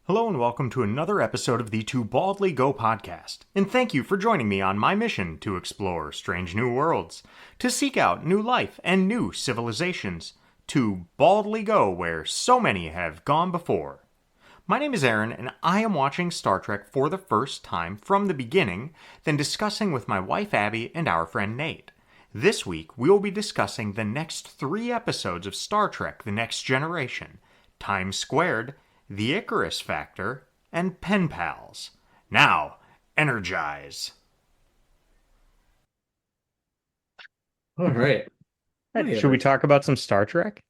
Hello and welcome to another episode of the To Baldly Go podcast. And thank you for joining me on my mission to explore strange new worlds, to seek out new life and new civilizations, to baldly go where so many have gone before. My name is Aaron, and I am watching Star Trek for the first time from the beginning, then discussing with my wife Abby and our friend Nate. This week, we will be discussing the next 3 episodes of Star Trek The Next Generation, Time Squared, The Icarus Factor, and Pen Pals. Now, energize. All right. Hi, Should we talk about some Star Trek?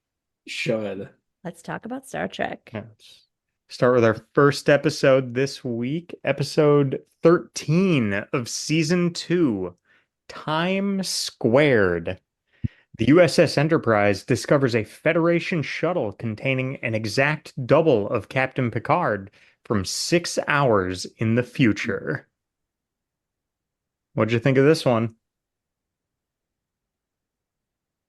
Should. Let's talk about Star Trek. Yeah, let's start with our first episode this week, episode 13 of season 2, Time Squared. The USS Enterprise discovers a Federation shuttle containing an exact double of Captain Picard from 6 hours in the future. What'd you think of this one?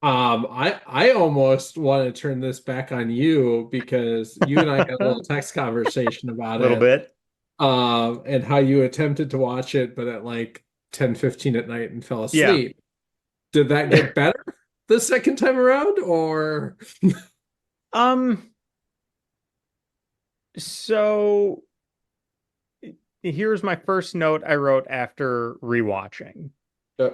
I almost want to turn this back on you because you and I had a little text conversation A about little it. bit. And how you attempted to watch it, but at like 10:15 at night and fell Yeah. asleep. Did that get better the second time around, or Um, so here's my first note I wrote after rewatching. uh,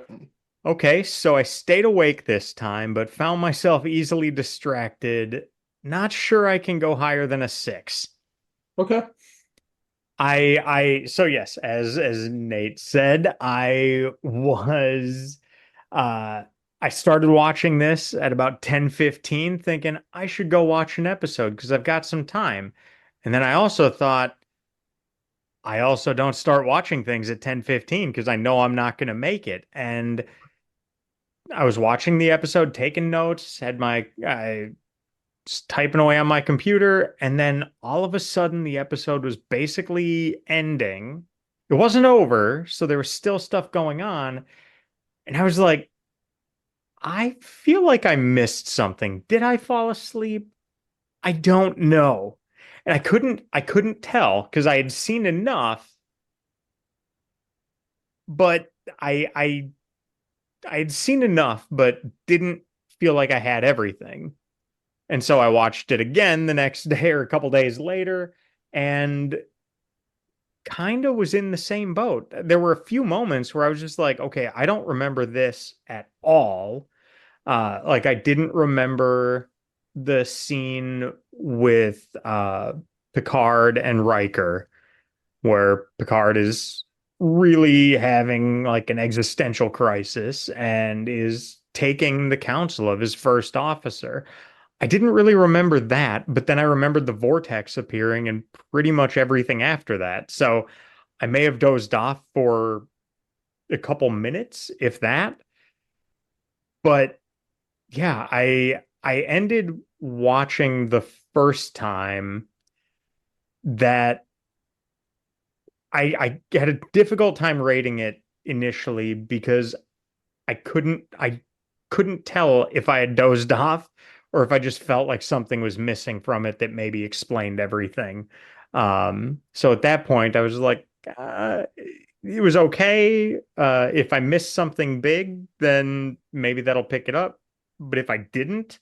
Okay, so I stayed awake this time, but found myself easily distracted. Not sure I can go higher than a 6. okay. So yes, as Nate said, I started watching this at about 10:15 thinking I should go watch an episode because I've got some time. And then I also thought I also don't start watching things at 10:15 because I know I'm not going to make it. And I was watching the episode, taking notes, I was typing away on my computer, and then all of a sudden the episode was basically ending. It wasn't over, so there was still stuff going on, and I was like, I feel like I missed something. Did I fall asleep? I don't know. And I couldn't tell because I had seen enough, but I had seen enough, but didn't feel like I had everything. And so I watched it again the next day or a couple days later and kind of was in the same boat. There were a few moments where I was just like, okay, I don't remember this at all. Like I didn't remember the scene with Picard and Riker where Picard is really having like an existential crisis and is taking the counsel of his first officer. I didn't really remember that, but then I remembered the vortex appearing and pretty much everything after that. So I may have dozed off for a couple minutes, if that. But yeah, I ended watching the first time that I had a difficult time rating it initially because I couldn't tell if I had dozed off or if I just felt like something was missing from it that maybe explained everything. So at that point, I was like, it was okay. If I missed something big, then maybe that'll pick it up. But if I didn't,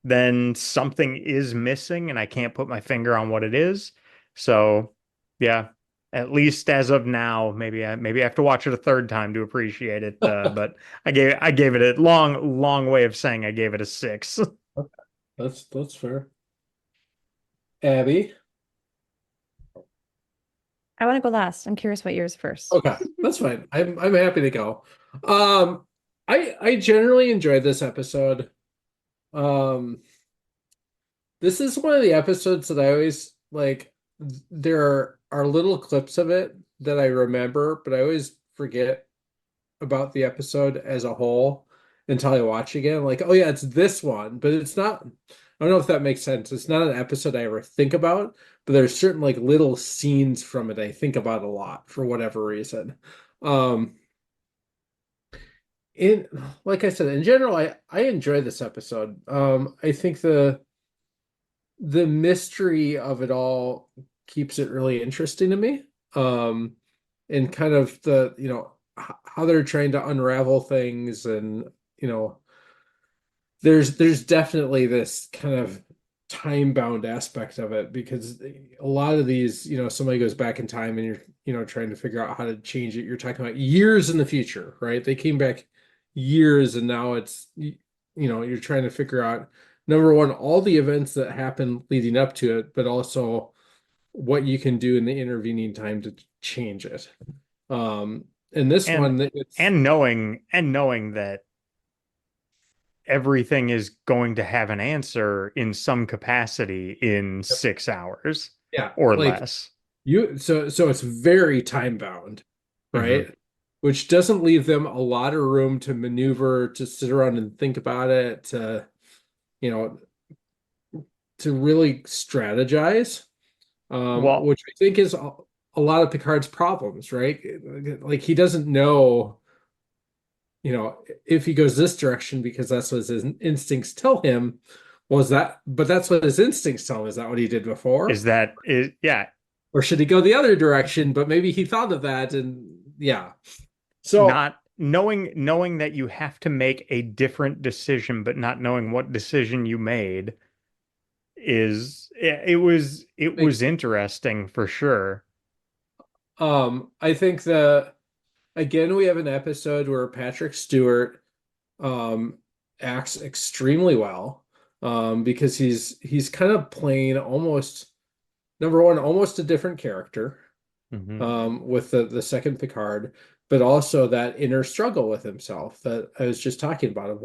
then something is missing and I can't put my finger on what it is. So yeah, at least as of now, maybe I have to watch it a third time to appreciate it. But I gave it a long way of saying I gave it a 6. That's fair. Abby. I want to go last. I'm curious what yours first. Okay, that's fine. I'm happy to go. I generally enjoyed this episode. Um, this is one of the episodes that I always like. There are little clips of it that I remember, but I always forget about the episode as a whole until I watch again. Like, oh yeah, it's this one, but it's not. I don't know if that makes sense. It's not an episode I ever think about, but there's certain like little scenes from it I think about a lot for whatever reason. Um, in like I said, in general, I enjoy this episode. I think the mystery of it all keeps it really interesting to me. And kind of the, how they're trying to unravel things, and there's definitely this kind of time bound aspect of it, because a lot of these, somebody goes back in time and you're, trying to figure out how to change it. You're talking about years in the future, right? They came back years, and now it's, you're trying to figure out, number one, all the events that happened leading up to it, but also what you can do in the intervening time to change it. In this And one, it's knowing that everything is going to have an answer in some capacity in 6 hours yeah, or like less. so it's very time bound, Hmm. right? Which doesn't leave them a lot of room to maneuver, to sit around and think about it, you know, to really strategize, Well, which I think is a lot of Picard's problems, right? Like he doesn't know, if he goes this direction because that's what his instincts tell him. But that's what his instincts tell him. Is that what he did before? yeah, Or should he go the other direction? But maybe he thought of that, and yeah. So, not knowing that you have to make a different decision, but not knowing what decision you made it was makes interesting for sure. I think that again we have an episode where Patrick Stewart um acts extremely well, because he's kind of playing almost, number one, almost a different character, Hmm. with the second Picard, but also that inner struggle with himself that I was just talking about, of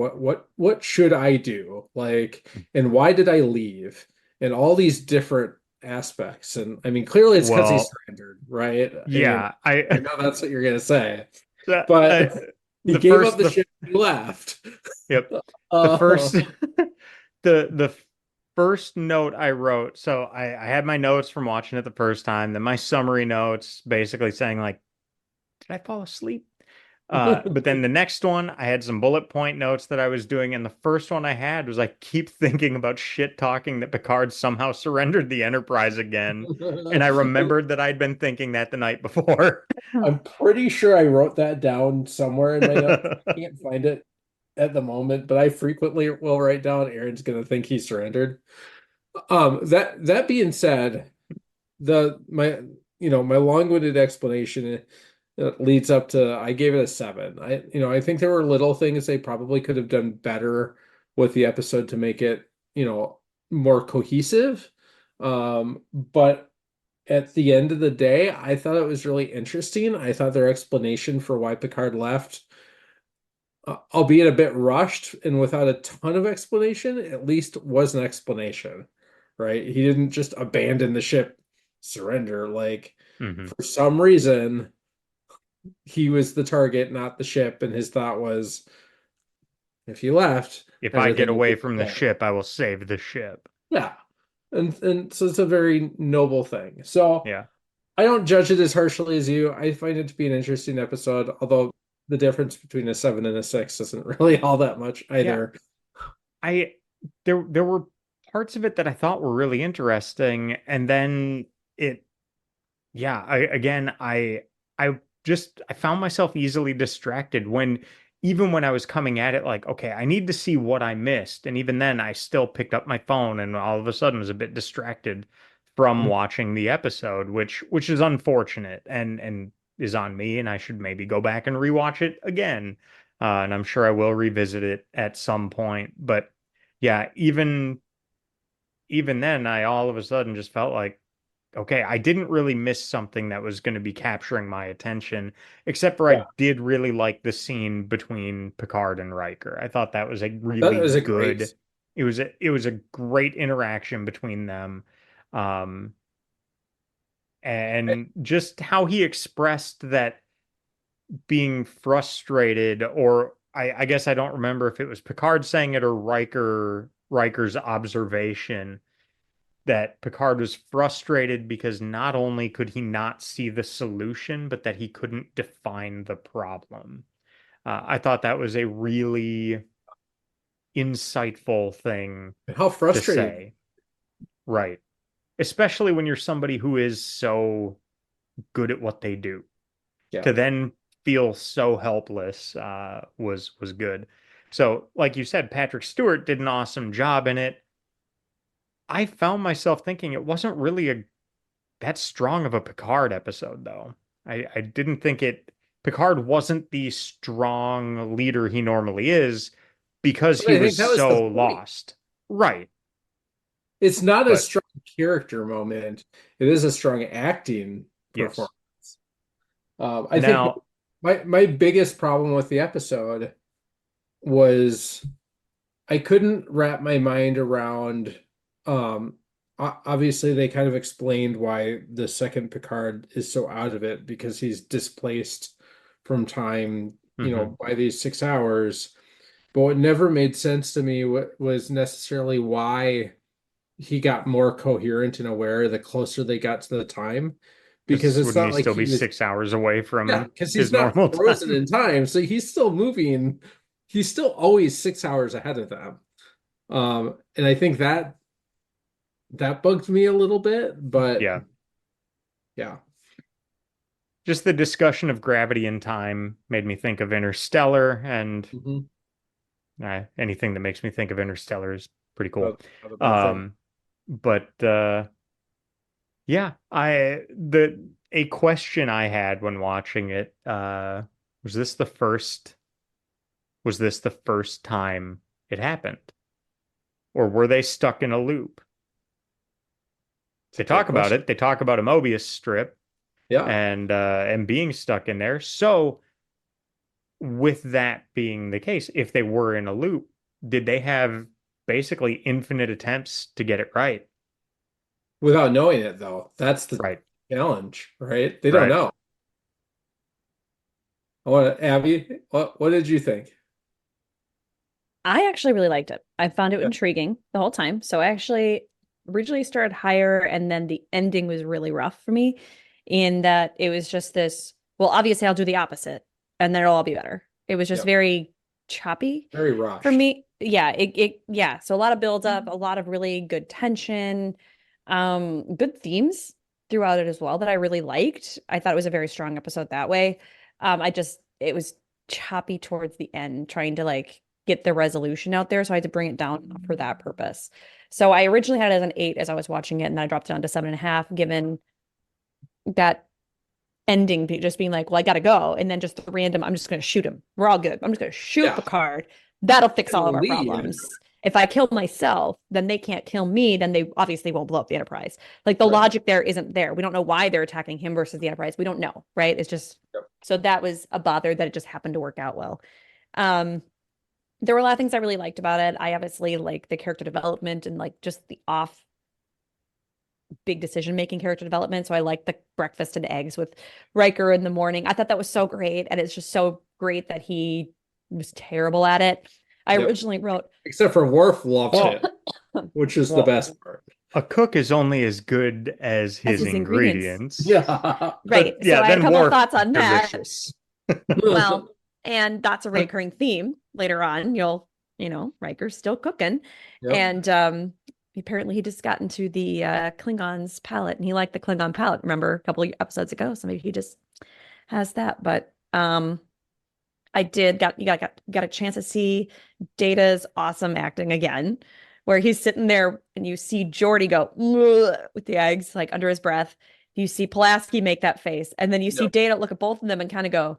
what should I do? Like, and why did I leave? And all these different aspects. And I mean, clearly it's because he's Well, surrendered, right? yeah, I know that's what you're gonna say. the, But he the gave up first the the ship and he left. yep, the Uh, first the first note I wrote. So I had my notes from watching it the first time, then my summary notes basically saying like, did I fall asleep? But then the next one, I had some bullet point notes that I was doing, and the first one I had was I keep thinking about shit talking that Picard somehow surrendered the Enterprise again. And I remembered that I'd been thinking that the night before. I'm pretty sure I wrote that down somewhere in my notes. I can't find it at the moment, but I frequently will write down Aaron's gonna think he surrendered. That being said, the my my long-winded explanation leads up to, I gave it a 7. I think there were little things they probably could have done better with the episode to make it, more cohesive. But at the end of the day, I thought it was really interesting. I thought their explanation for why Picard left, albeit a bit rushed and without a ton of explanation, at least was an explanation, right? He didn't just abandon the ship, surrender. Like, Hmm. for some reason, he was the target, not the ship, and his thought was, if he left, If I get everything would away be from the okay. ship, I will save the ship. Yeah, and so it's a very noble thing. So Yeah. I don't judge it as harshly as you. I find it to be an interesting episode, although the difference between a 7 and a 6 isn't really all that much Yeah. either. I there were parts of it that I thought were really interesting, and then it yeah, I found myself easily distracted when even when I was coming at it like, okay, I need to see what I missed. And even then I still picked up my phone and all of a sudden was a bit distracted from watching the episode, which is unfortunate and is on me, and I should maybe go back and rewatch it again. And I'm sure I will revisit it at some point. But yeah, even then I all of a sudden just felt like, okay, I didn't really miss something that was going to be capturing my attention, except for Yeah, I did really like the scene between Picard and Riker. I thought that was a that really was a good, great. it was a great interaction between them. Um, and just how he expressed that being frustrated, or I guess I don't remember if it was Picard saying it or Riker's observation that Picard was frustrated because not only could he not see the solution, but that he couldn't define the problem. I thought that was a really insightful thing How to frustrating. say. Right. especially when you're somebody who is so good at what they do. Yeah. To then feel so helpless was good. So, like you said, Patrick Stewart did an awesome job in it. I found myself thinking it wasn't really a that strong of a Picard episode, though. I didn't think it. Picard wasn't the strong leader he normally is because But he I think was that was the so point. lost. Right. It's not a But strong character moment. It is a strong acting yes. performance. I think Now, my biggest problem with the episode was I couldn't wrap my mind around. Obviously, they kind of explained why the second Picard is so out of it because he's displaced from time, mhm. by these 6 hours. But what never made sense to me was necessarily why he got more coherent and aware the closer they got to the time, because Because it's wouldn't he not like still be he was, 6 hours away yeah, from because he's his not normal frozen time? in time, so he's still moving. He's still always 6 hours ahead of them. And I think that bugged me a little bit, but Yeah. yeah. Just the discussion of gravity and time made me think of Interstellar, and Mhm. anything that makes me think of Interstellar is pretty cool. Not a bad thing. But yeah, a question I had when watching it, was this the first time it happened? Or were they stuck in a loop? It's a They great talk about question. it. They talk about a Mobius strip Yeah. and being stuck in there. So with that being the case, if they were in a loop, did they have basically infinite attempts to get it right? Without knowing it, though, that's the Right, challenge, right? They don't right. know. Abby, what did you think? I actually really liked it. I found it Yeah. intriguing the whole time. So I actually originally started higher, and then the ending was really rough for me in that it was just this, well, obviously I'll do the opposite and then it'll all be better. It was just Yep. very choppy Very for rushed. me. Yeah, yeah. So a lot of build up, a lot of really good tension, good themes throughout it as well that I really liked. I thought it was a very strong episode that way. It was choppy towards the end, trying to like get the resolution out there. So I had to bring it down for that purpose. So I originally had it as an 8 as I was watching it, and then I dropped it down to 7.5, given that ending just being like, well, I gotta go. And then just the random, I'm just gonna shoot him. We're all good. I'm just gonna shoot Yeah. Picard. That'll fix all of And our leave. problems. If I kill myself, then they can't kill me. Then they obviously won't blow up the Enterprise. Like the Right. logic there isn't there. We don't know why they're attacking him versus the Enterprise. We don't know, right? It's just Yep. so that was a bother that it just happened to work out well. Um, there were a lot of things I really liked about it. I obviously like the character development and like just the off big decision making character development. So I like the breakfast and eggs with Riker in the morning. I thought that was so great. And it's just so great that he was terrible at it. I Yep. originally wrote, Except for Worf loved Well, it, which is the well, best part. a cook is only as good as as his his ingredients. ingredients. Yeah. Right. But So yeah, I had a then couple Worf thoughts on that. delicious. Well, and that's a recurring theme later on. Riker's still cooking. Yep. And apparently he just got into the Klingons palette, and he liked the Klingon palette, remember a couple of episodes ago. So maybe he just has that. But I did got a chance to see Data's awesome acting again, where he's sitting there and you see Geordi go with the eggs like under his breath. You see Pulaski make that face, and then you see Yep. Data look at both of them and kind of go,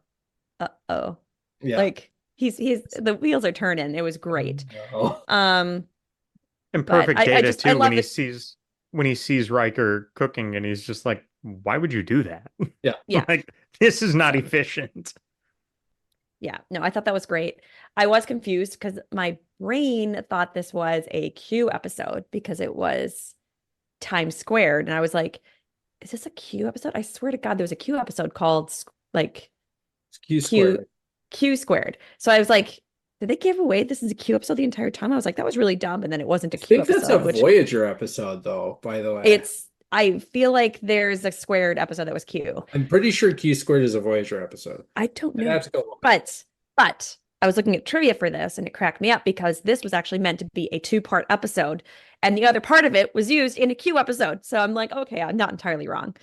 "Uh-oh." Yeah. Like he's the wheels are turning. It was great. No. And But perfect I Data just I too love it. when he sees Riker cooking and he's just like, why would you do that? Yeah. Yeah. Like, this is not efficient. Yeah, no, I thought that was great. I was confused because my brain thought this was a Q episode because it was time squared. And I was like, is this a Q episode? I swear to God, there was a Q episode called like It's Q Q squared. Q squared. So I was like, did they give away this is a Q episode the entire time? I was like, that was really dumb. And then it wasn't a I Q think that's a episode, which Voyager episode, though, by the way. I feel like there's a squared episode that was Q. I'm pretty sure Q squared is a Voyager episode. I don't I'd know. have to go look. But I was looking at trivia for this and it cracked me up because this was actually meant to be a two-part episode and the other part of it was used in a Q episode. So I'm like, okay, I'm not entirely wrong.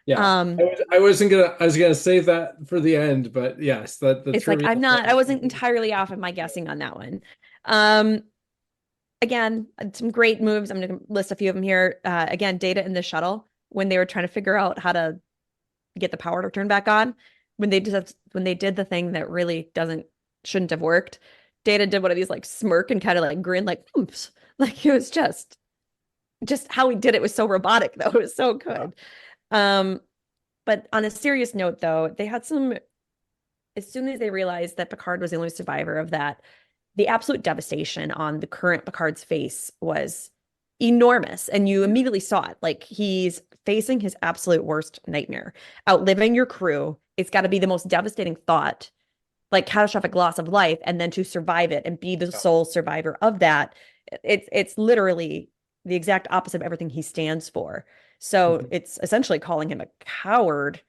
Yeah. Um, I was gonna save that for the end, but yes, the it's like trivia I wasn't entirely off in my guessing on that one. Um, again, some great moves. I'm going to list a few of them here. Again, Data in the shuttle when they were trying to figure out how to get the power to turn back on, when they did the thing that really shouldn't have worked. Data did one of these like smirk and kind of like grin, like oops, like it was just how he did it was so robotic though. It was so good. Um, but on a serious note, though, they had some. As soon as they realized that Picard was the only survivor of that, the absolute devastation on the current Picard's face was enormous. And you immediately saw it. Like he's facing his absolute worst nightmare. Outliving your crew, it's got to be the most devastating thought, like catastrophic loss of life, and then to survive it and be the sole survivor of that. It's literally the exact opposite of everything he stands for. So it's essentially calling him a coward,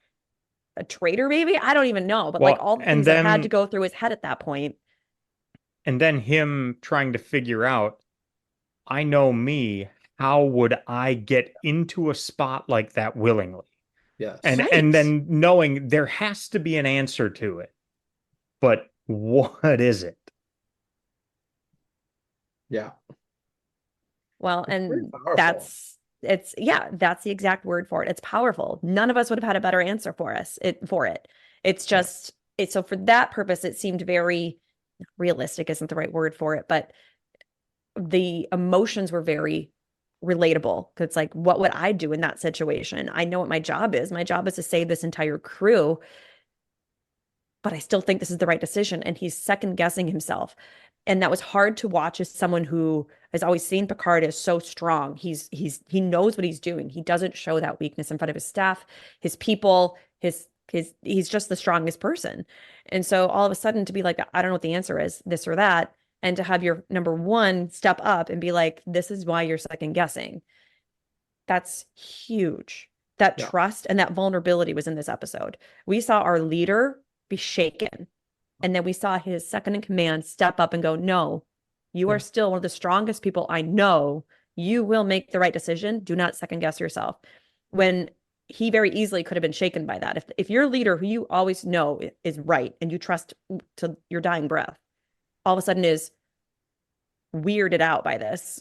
a traitor, maybe. I don't even know, but like Well, all the and things that had to then go through his head at that point. and then him trying to figure out, I know me, how would I get into a spot like that willingly? Yes. And Right. then knowing there has to be an answer to it. But what is it? Yeah. Well, It's very and powerful. that's the exact word for it. It's powerful. None of us would have had a better answer for it. It's Yeah. just it's so for that purpose, it seemed very realistic isn't the right word for it, but the emotions were very relatable. It's like, what would I do in that situation? I know what my job is. My job is to save this entire crew, but I still think this is the right decision. And he's second guessing himself. And that was hard to watch as someone who has always seen Picard as so strong. He knows what he's doing. He doesn't show that weakness in front of his staff, his people, his he's just the strongest person. And so all of a sudden to be like, I don't know what the answer is, this or that, and to have your number one step up and be like, this is why you're second guessing. That's huge. That Yeah. trust and that vulnerability was in this episode. We saw our leader be shaken. And then we saw his second in command step up and go, no, you are Yeah. still one of the strongest people I know. You will make the right decision. Do not second guess yourself. When he very easily could have been shaken by that. If your leader, who you always know is right and you trust to your dying breath, all of a sudden is weirded out by this,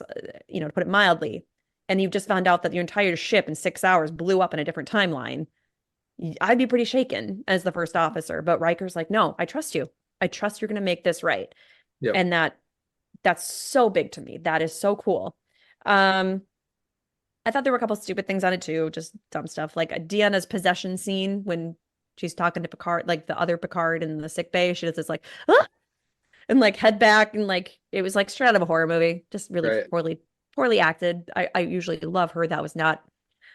to put it mildly, and you've just found out that your entire ship in 6 hours blew up in a different timeline, I'd be pretty shaken as the first officer. But Riker's like, no, I trust you. I trust you're going to make this right. Yep. And that's so big to me. That is so cool. Um, I thought there were a couple stupid things on it too, just dumb stuff like Deanna's possession scene when she's talking to Picard, like the other Picard in the sick bay. She does this like, ah! And like head back and like it was like straight out of a horror movie, just really Right. poorly acted. I usually love her. That was not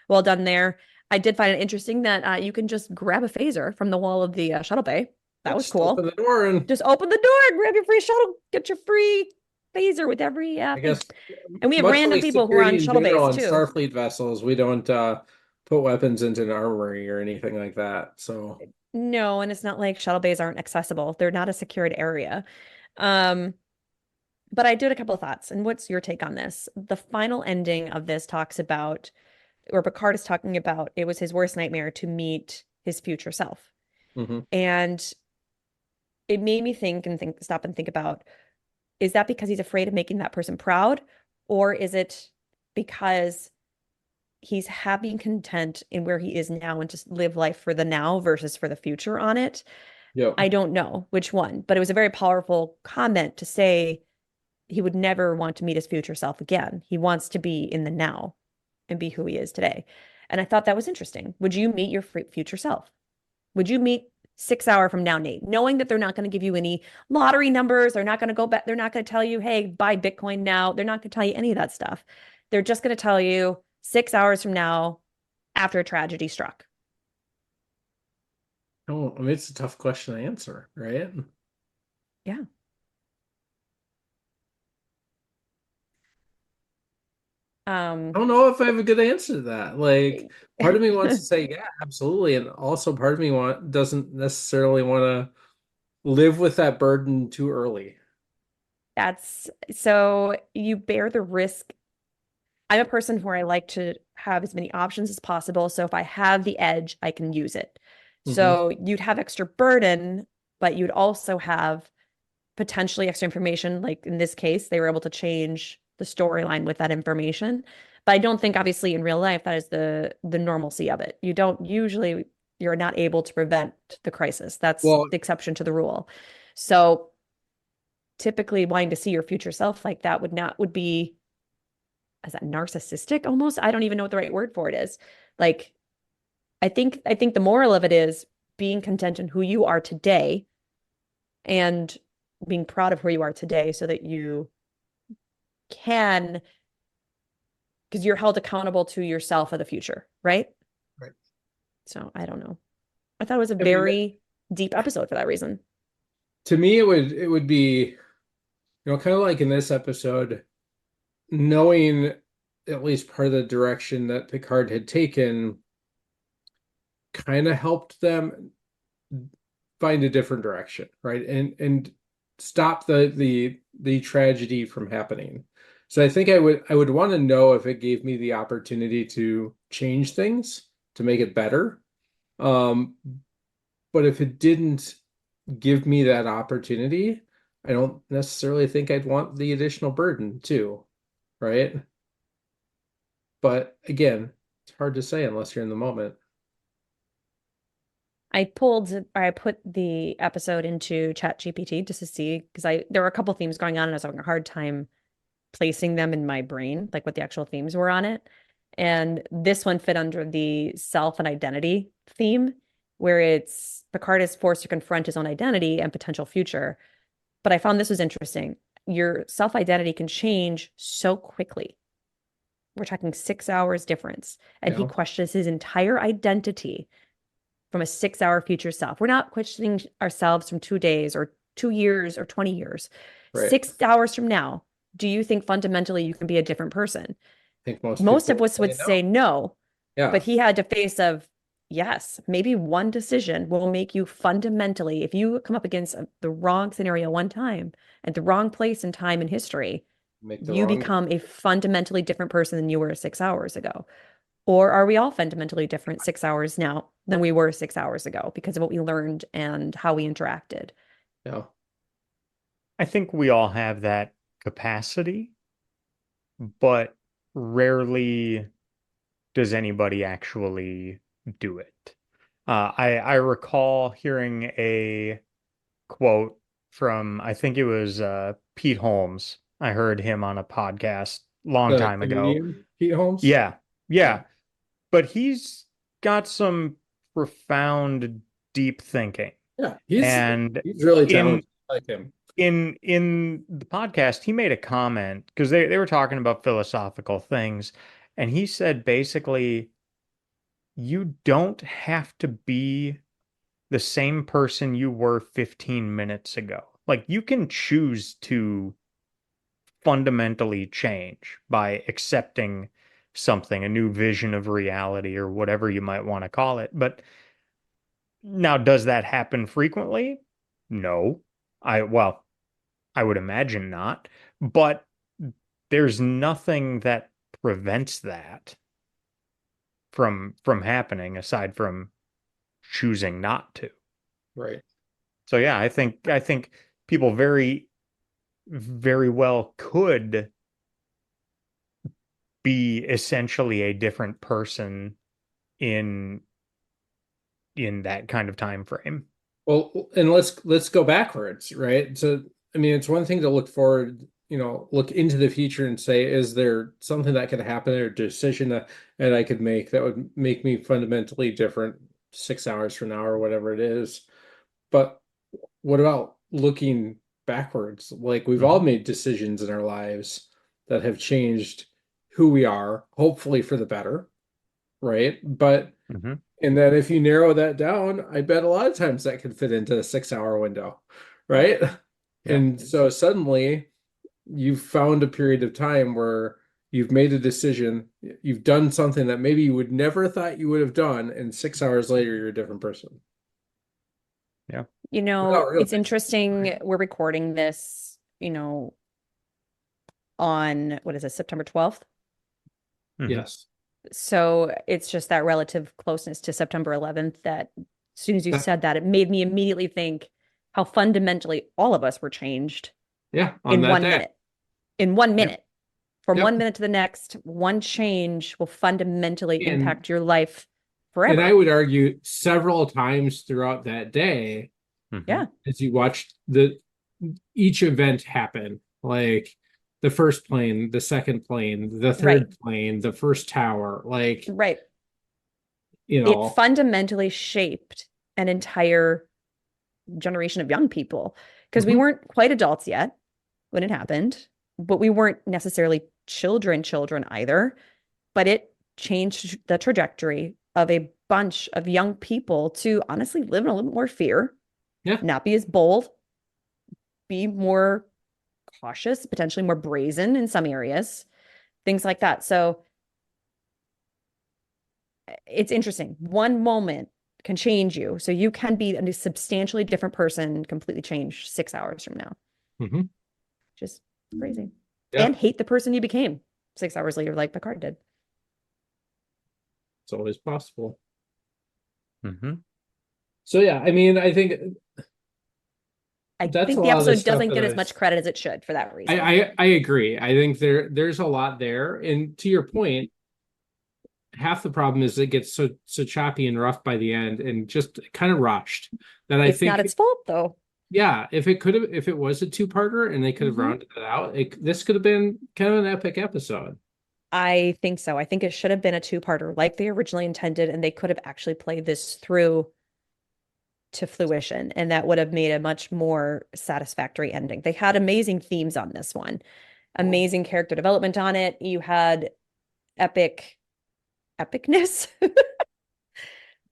well done there. I did find it interesting that you can just grab a phaser from the wall of the shuttle bay. That was Just open cool. the door and Just open the door, grab your free shuttle, get your free phaser with every I thing. guess And we have much random like people who are on security in shuttle general bays on too. Starfleet vessels, we don't put weapons into an armory or anything like that. So No, and it's not like shuttle bays aren't accessible. They're not a secured area. Um, but I did a couple of thoughts. And what's your take on this? The final ending of this talks about, or Picard is talking about, it was his worst nightmare to meet his future self. mhm. And it made me stop and think about, is that because he's afraid of making that person proud? Or is it because he's happy and content in where he is now and just live life for the now versus for the future on it? Yep. I don't know which one, but it was a very powerful comment to say he would never want to meet his future self again. He wants to be in the now and be who he is today. And I thought that was interesting. Would you meet your future self? Would you meet 6 hour from now, Nate, knowing that they're not going to give you any lottery numbers? They're not going to go back. They're not going to tell you, hey, buy Bitcoin now. They're not going to tell you any of that stuff. They're just going to tell you 6 hours from now after a tragedy struck. Oh, I mean, it's a tough question to answer, right? Yeah. I don't know if I have a good answer to that. Like, part of me wants to say, yeah, absolutely, and also part of me doesn't necessarily want to live with that burden too early. That's so you bear the risk. I'm a person where I like to have as many options as possible. So if I have the edge, I can use it. Hmm. So you'd have extra burden, but you'd also have potentially extra information. Like in this case, they were able to change the storyline with that information. But I don't think obviously in real life that is the normalcy of it. You don't usually you're not able to prevent the crisis. That's Well, the exception to the rule. So typically wanting to see your future self like that would be, is that narcissistic almost? I don't even know what the right word for it is. Like I think the moral of it is being content in who you are today and being proud of who you are today so that you can, because you're held accountable to yourself of the future, right? right. So I don't know. I thought it was a I mean, very deep episode for that reason. to me, it would be, kind of like in this episode, knowing at least part of the direction that Picard had taken kind of helped them find a different direction, right? And stop the tragedy from happening. So I think I would want to know if it gave me the opportunity to change things to make it better. Um, but if it didn't give me that opportunity, I don't necessarily think I'd want the additional burden too, right? But again, it's hard to say unless you're in the moment. I put the episode into ChatGPT just to see because I there were a couple themes going on and I was having a hard time placing them in my brain, like what the actual themes were on it. And this one fit under the self and identity theme, where it's Picard is forced to confront his own identity and potential future. But I found this was interesting. Your self identity can change so quickly. We're talking 6 hours difference. And he Yeah, questions his entire identity from a 6 hour future self. We're not questioning ourselves from 2 days or 2 years or 20 years. right. 6 hours from now, do you think fundamentally you can be a different person? I think most Most people of would us would say say no. no, Yeah, but he had to face of yes, maybe one decision will make you fundamentally, if you come up against the wrong scenario one time at the wrong place and time in history, make the you wrong. become a fundamentally different person than you were 6 hours ago. Or are we all fundamentally different 6 hours now than we were 6 hours ago because of what we learned and how we interacted? Yeah, I think we all have that capacity, but rarely does anybody actually do it. I recall hearing a quote from, I think it was Pete Holmes. I heard him on a podcast long the time ago. comedian Pete Holmes. Yeah, Yeah, yeah, but he's got some profound, deep thinking. yeah. He's And he's really in talented. I like him. in the podcast, he made a comment because they were talking about philosophical things, and he said basically, you don't have to be the same person you were 15 minutes ago. Like you can choose to fundamentally change by accepting something, a new vision of reality or whatever you might want to call it. But now, does that happen frequently? No. Well, I would imagine not. But there's nothing that prevents that from happening aside from choosing not to. Right. So yeah, I think people very well could be essentially a different person in in that kind of time frame. Well, and let's go backwards, right? So, I mean, it's one thing to look forward, look into the future and say, is there something that could happen or a decision that I could make that would make me fundamentally different 6 hours from now or whatever it is? But what about looking backwards? Like we've all Mhm. made decisions in our lives that have changed who we are, hopefully for the better, right? But Mhm. and then if you narrow that down, I bet a lot of times that could fit into a 6 hour window, right? Yeah. And so suddenly you've found a period of time where you've made a decision, you've done something that maybe you would never thought you would have done, and 6 hours later you're a different person. Yeah. You Without know, it's realizing. interesting. We're recording this, on what is it, September 12th? Mhm. Yes. So it's just that relative closeness to September 11th that as soon as you That- said that, it made me immediately think how fundamentally all of us were changed yeah, on in that one day. minute. In one Yep. minute. From Yep. 1 minute to the next, one change will fundamentally And impact your life and I forever. would argue several times throughout that day, Mhm. Yeah. as you watched each event happen, like the first plane, the second plane, the Right. third plane, the first tower, like, Right. you It know, fundamentally shaped an entire generation of young people because we mhm. weren't quite adults yet when it happened, but we weren't necessarily children either. But it changed the trajectory of a bunch of young people to honestly live in a little more fear, Yeah. not be as bold, be more cautious, potentially more brazen in some areas, things like that. So it's interesting. One moment can change you. So you can be a substantially different person, completely changed 6 hours from now. Mhm. Just crazy. Yeah, And hate the person you became 6 hours later, like Picard did. it's always possible. Mhm. So yeah, I mean, I think I that's a think the lot of the episode stuff doesn't that get as much credit as it should for that reason. I agree. I think there's a lot there. And to your point, half the problem is it gets so choppy and rough by the end and just kind of rushed that I It's not think, its fault though. yeah, if it was a two-parter and they could have Mhm. rounded it out, this could have been kind of an epic episode. I think so. I think it should have been a two-parter like they originally intended, and they could have actually played this through to fruition, and that would have made a much more satisfactory ending. They had amazing themes on this one, amazing character development on it. You had epicness,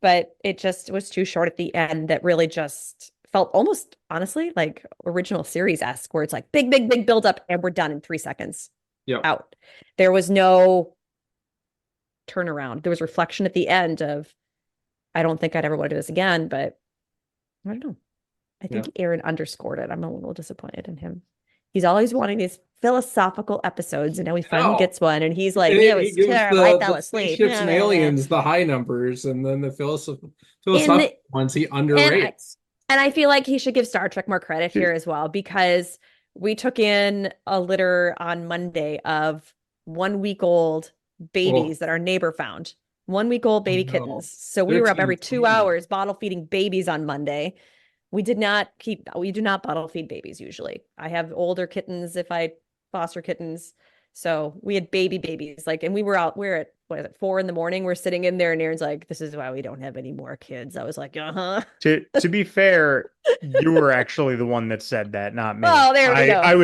but it just was too short at the end that really just felt almost honestly like original series-esque, where it's like big build up and we're done in 3 seconds. Yep. Out. There was no turnaround. There was reflection at the end of, I don't think I'd ever want to do this again, but I don't know. I think Yeah. Aaron underscored it. I'm a little disappointed in him. He's always wanting these philosophical episodes, and now he finally No. gets one, and he's like, And "Yeah, it he was gives terrible. I fell the asleep." spaceships and aliens the high numbers, and then the philosophical ones he And underrates. I feel like he should give Star Trek more credit here as well, because we took in a litter on Monday of 1 week old babies that our neighbor found. 1 week old baby no. kittens. So we They're were up teeny every 2 hours bottle feeding babies on Monday. We do not bottle feed babies usually. I have older kittens if I foster kittens. So we had babies, like, and we're at, what is it, 4 a.m. We're sitting in there and Aaron's like, this is why we don't have any more kids. I was like, uh-huh. To be fair, you were actually the one that said that, not me. Oh, there we go. I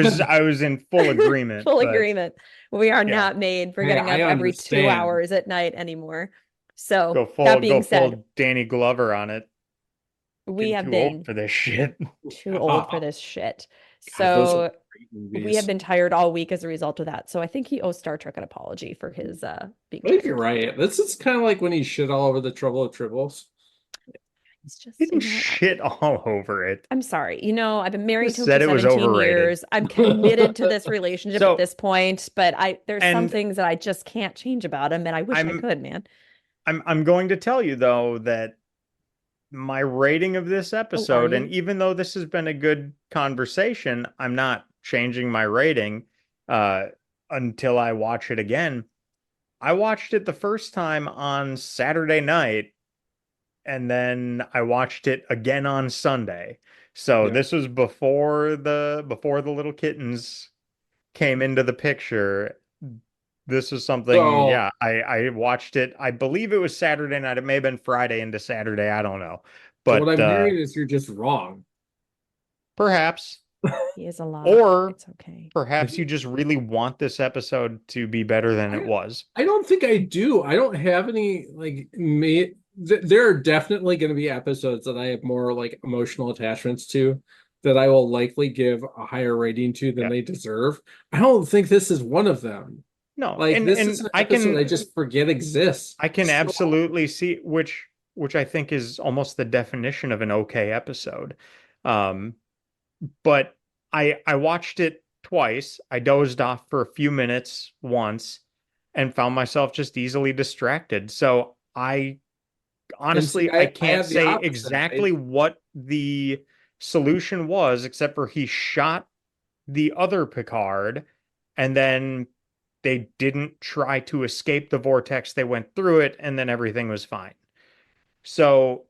was in full agreement. Full but agreement. We are yeah, not made for Hey, getting up I every 2 understand. hours at night anymore. So go that being full said, Danny Glover on it. we Getting have too old been for this shit. too old for this shit. God, those are So great we have movies. been tired all week as a result of that. So I think he owes Star Trek an apology for his being I think tired. you're right. This is kind of like when he shit all over the Trouble of Tribbles. He's just, Didn't shit all over it. I'm sorry. I've been married Just to him said for it was 17 overrated. years. I'm committed to this relationship at So this point, but there's some and things that I just can't change about him, and I wish I I'm could, man. I'm going to tell you though that my rating of this Oh, are episode, and you? even though this has been a good conversation, I'm not changing my rating uh, until I watch it again. I watched it the first time on Saturday night, and then I watched it again on Sunday. So Yeah. this was before the little kittens came into the picture. This was something, So, yeah, I watched it. I believe it was Saturday night. It may have been Friday into Saturday. I don't know. so what But I'm hearing is you're just wrong. perhaps, He is a lot. or It's okay. perhaps you just really want this episode to be better than it I, was. I don't think I do. I don't have any like me. There are definitely going to be episodes that I have more like emotional attachments to that I will likely give a higher rating to than Yeah. they deserve. I don't think this is one of them. No, Like this is and an episode I just forget exists. I can So, absolutely see which I think is almost the definition of an okay episode. Um, but I watched it twice. I dozed off for a few minutes once and found myself just easily distracted. So I And see, honestly I I can't have the say opposite. exactly what the solution was, except for he shot the other Picard, and then they didn't try to escape the vortex. They went through it, and then everything was fine. So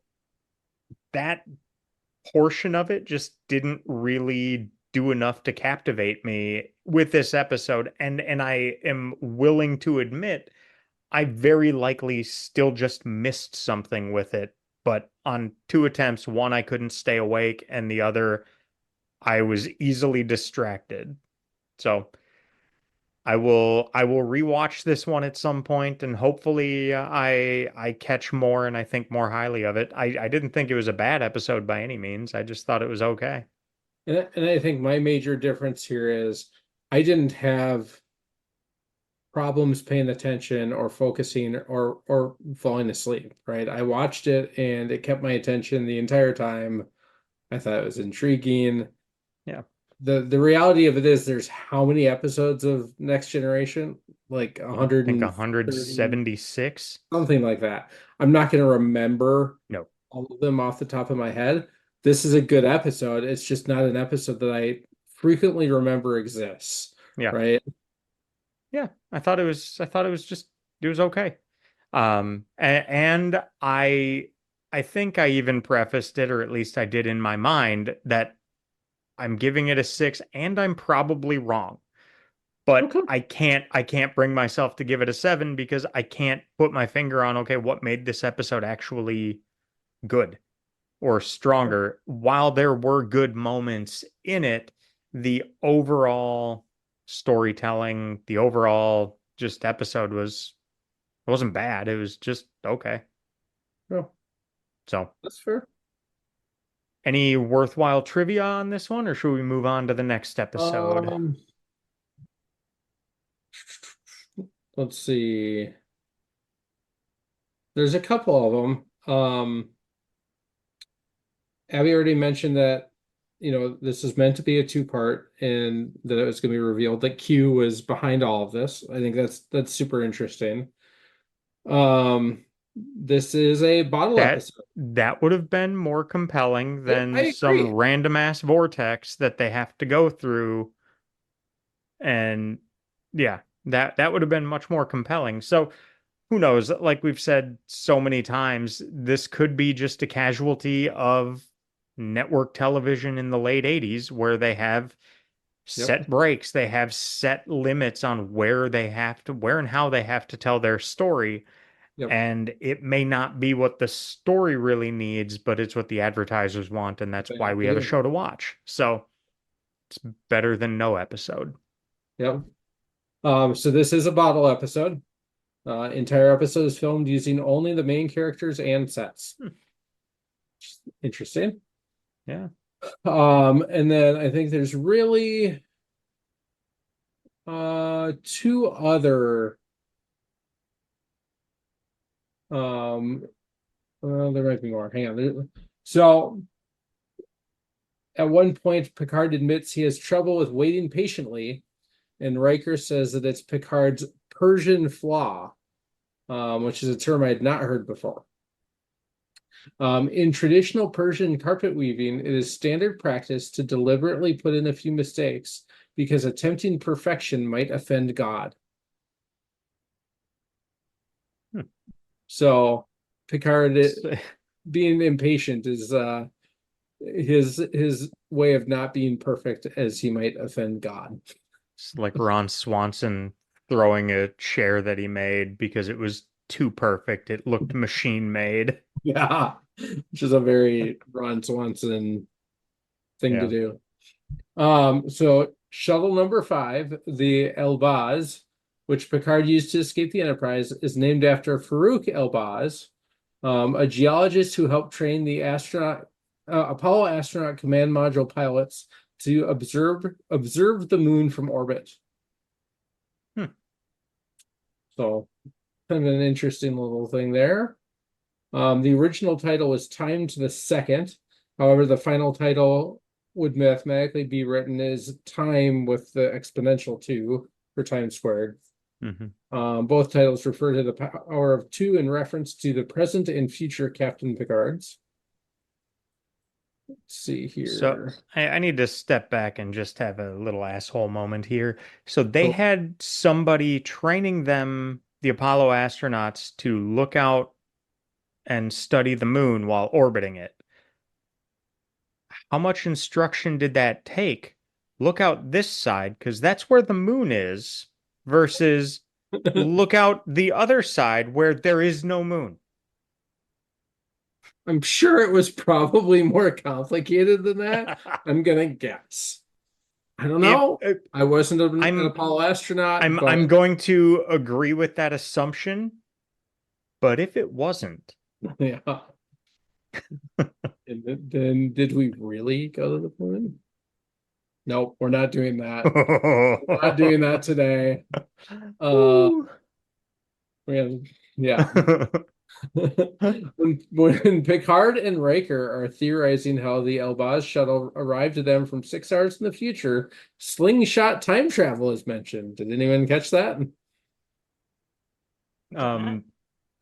that portion of it just didn't really do enough to captivate me with this episode. And I am willing to admit I very likely still just missed something with it. But on two attempts, one I couldn't stay awake, and the other I was easily distracted. So I will rewatch this one at some point, and hopefully I catch more and I think more highly of it. I didn't think it was a bad episode by any means. I just thought it was okay. And I think my major difference here is I didn't have problems paying attention or focusing or falling asleep, right? I watched it and it kept my attention the entire time. I thought it was intriguing. Yeah. The reality of it is there's how many episodes of Next Generation? Like I think 130, 176. something like that. I'm not going to remember No. all of them off the top of my head. This is a good episode. It's just not an episode that I frequently remember exists, Yeah. right? Yeah. I thought it was just it was okay. And I think I even prefaced it, or at least I did in my mind, that I'm giving it a 6 and I'm probably wrong. But Okay. I can't bring myself to give it a 7 because I can't put my finger on, okay, what made this episode actually good or stronger. While there were good moments in it, the overall storytelling, the overall just episode wasn't bad. It was just okay. Oh, So, that's fair. any worthwhile trivia on this one, or should we move on to the next episode? Um, let's see. There's a couple of them. Abby already mentioned that, this is meant to be a two-part and that it was going to be revealed that Q was behind all of this. I think that's super interesting. This is a bottle That episode. that would have been more compelling I than some agree. random ass vortex that they have to go through. And yeah, that would have been much more compelling. So who knows? Like we've said so many times, this could be just a casualty of network television in the late 80s where they have Yep. set breaks, they have set limits on where and how they have to tell their story. Yep. And it may not be what the story really needs, but it's what the advertisers want, and that's They why have we to have a do. show to watch. So it's better than no episode. Yep. So this is a bottle episode. Entire episode is filmed using only the main characters and sets. Interesting. Yeah. And then I think there's really two other there might be more. Hang on. So at one point, Picard admits he has trouble with waiting patiently, and Riker says that it's Picard's Persian flaw, which is a term I had not heard before. In traditional Persian carpet weaving, it is standard practice to deliberately put in a few mistakes because attempting perfection might offend God. Hmm. So Picard So, being impatient is his way of not being perfect as he might offend God. it's like Ron Swanson throwing a chair that he made because it was too perfect. It looked machine made. Yeah, which is a very Ron Swanson thing to Yeah. do. So shuttle number 5, the Elbaz, which Picard used to escape the Enterprise, is named after Farouk Elbaz, a geologist who helped train the Apollo astronaut command module pilots to observe the moon from orbit. Hmm. So kind of an interesting little thing there. The original title was Time to the Second, However, the final title would mathematically be written as time with the exponential 2 for time squared. Both titles refer to the power of 2 in reference to the present and future Captain Picards. Let's see here. So I need to step back and just have a little asshole moment here. So they had somebody training them, the Apollo astronauts, to look out and study the moon while orbiting it. How much instruction did that take? Look out this side, because that's where the moon is, versus look out the other side where there is no moon. I'm sure it was probably more complicated than that. I'm gonna guess. I don't know. I wasn't an Apollo astronaut. I'm going to agree with that assumption, but if it wasn't, yeah. And then did we really go to the moon? Nope, we're not doing that. We're not doing that today. Yeah. When Picard and Riker are theorizing how the Elbaz shuttle arrived to them from 6 hours in the future, slingshot time travel is mentioned. Did anyone catch that?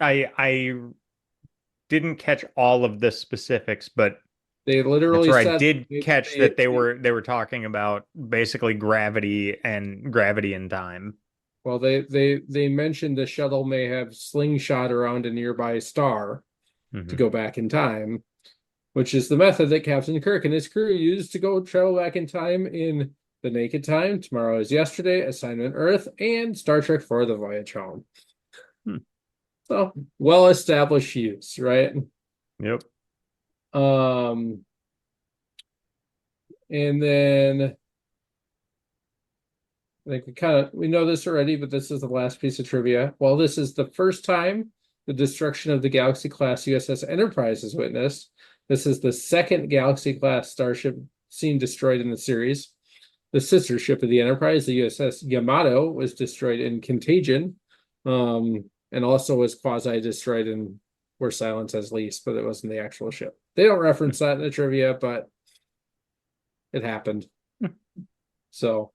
I didn't catch all of the specifics, but they literally that's where said I did catch that they were talking about basically gravity in time. Well, they mentioned the shuttle may have slingshot around a nearby star to go back in time, which is the method that Captain Kirk and his crew used to go travel back in time in The Naked Time, Tomorrow is Yesterday, Assignment Earth, and Star Trek IV: The Voyage Home. So, well-established use, right? Yep. And then I think we know this already, but this is the last piece of trivia. While this is the first time the destruction of the Galaxy class USS Enterprise is witnessed, this is the second Galaxy class starship seen destroyed in the series. The sister ship of the Enterprise, the USS Yamato, was destroyed in Contagion, and also was quasi-destroyed in Where Silence Has Least, but it wasn't the actual ship. They don't reference that in the trivia, but it happened. So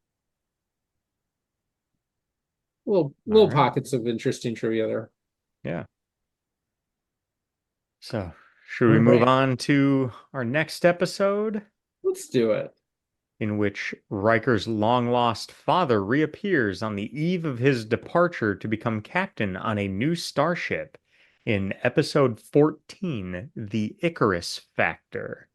little pockets of interesting trivia there. Yeah. So should we move on to our next episode? Let's do it. In which Riker's long-lost father reappears on the eve of his departure to become captain on a new starship in episode 14, The Icarus Factor.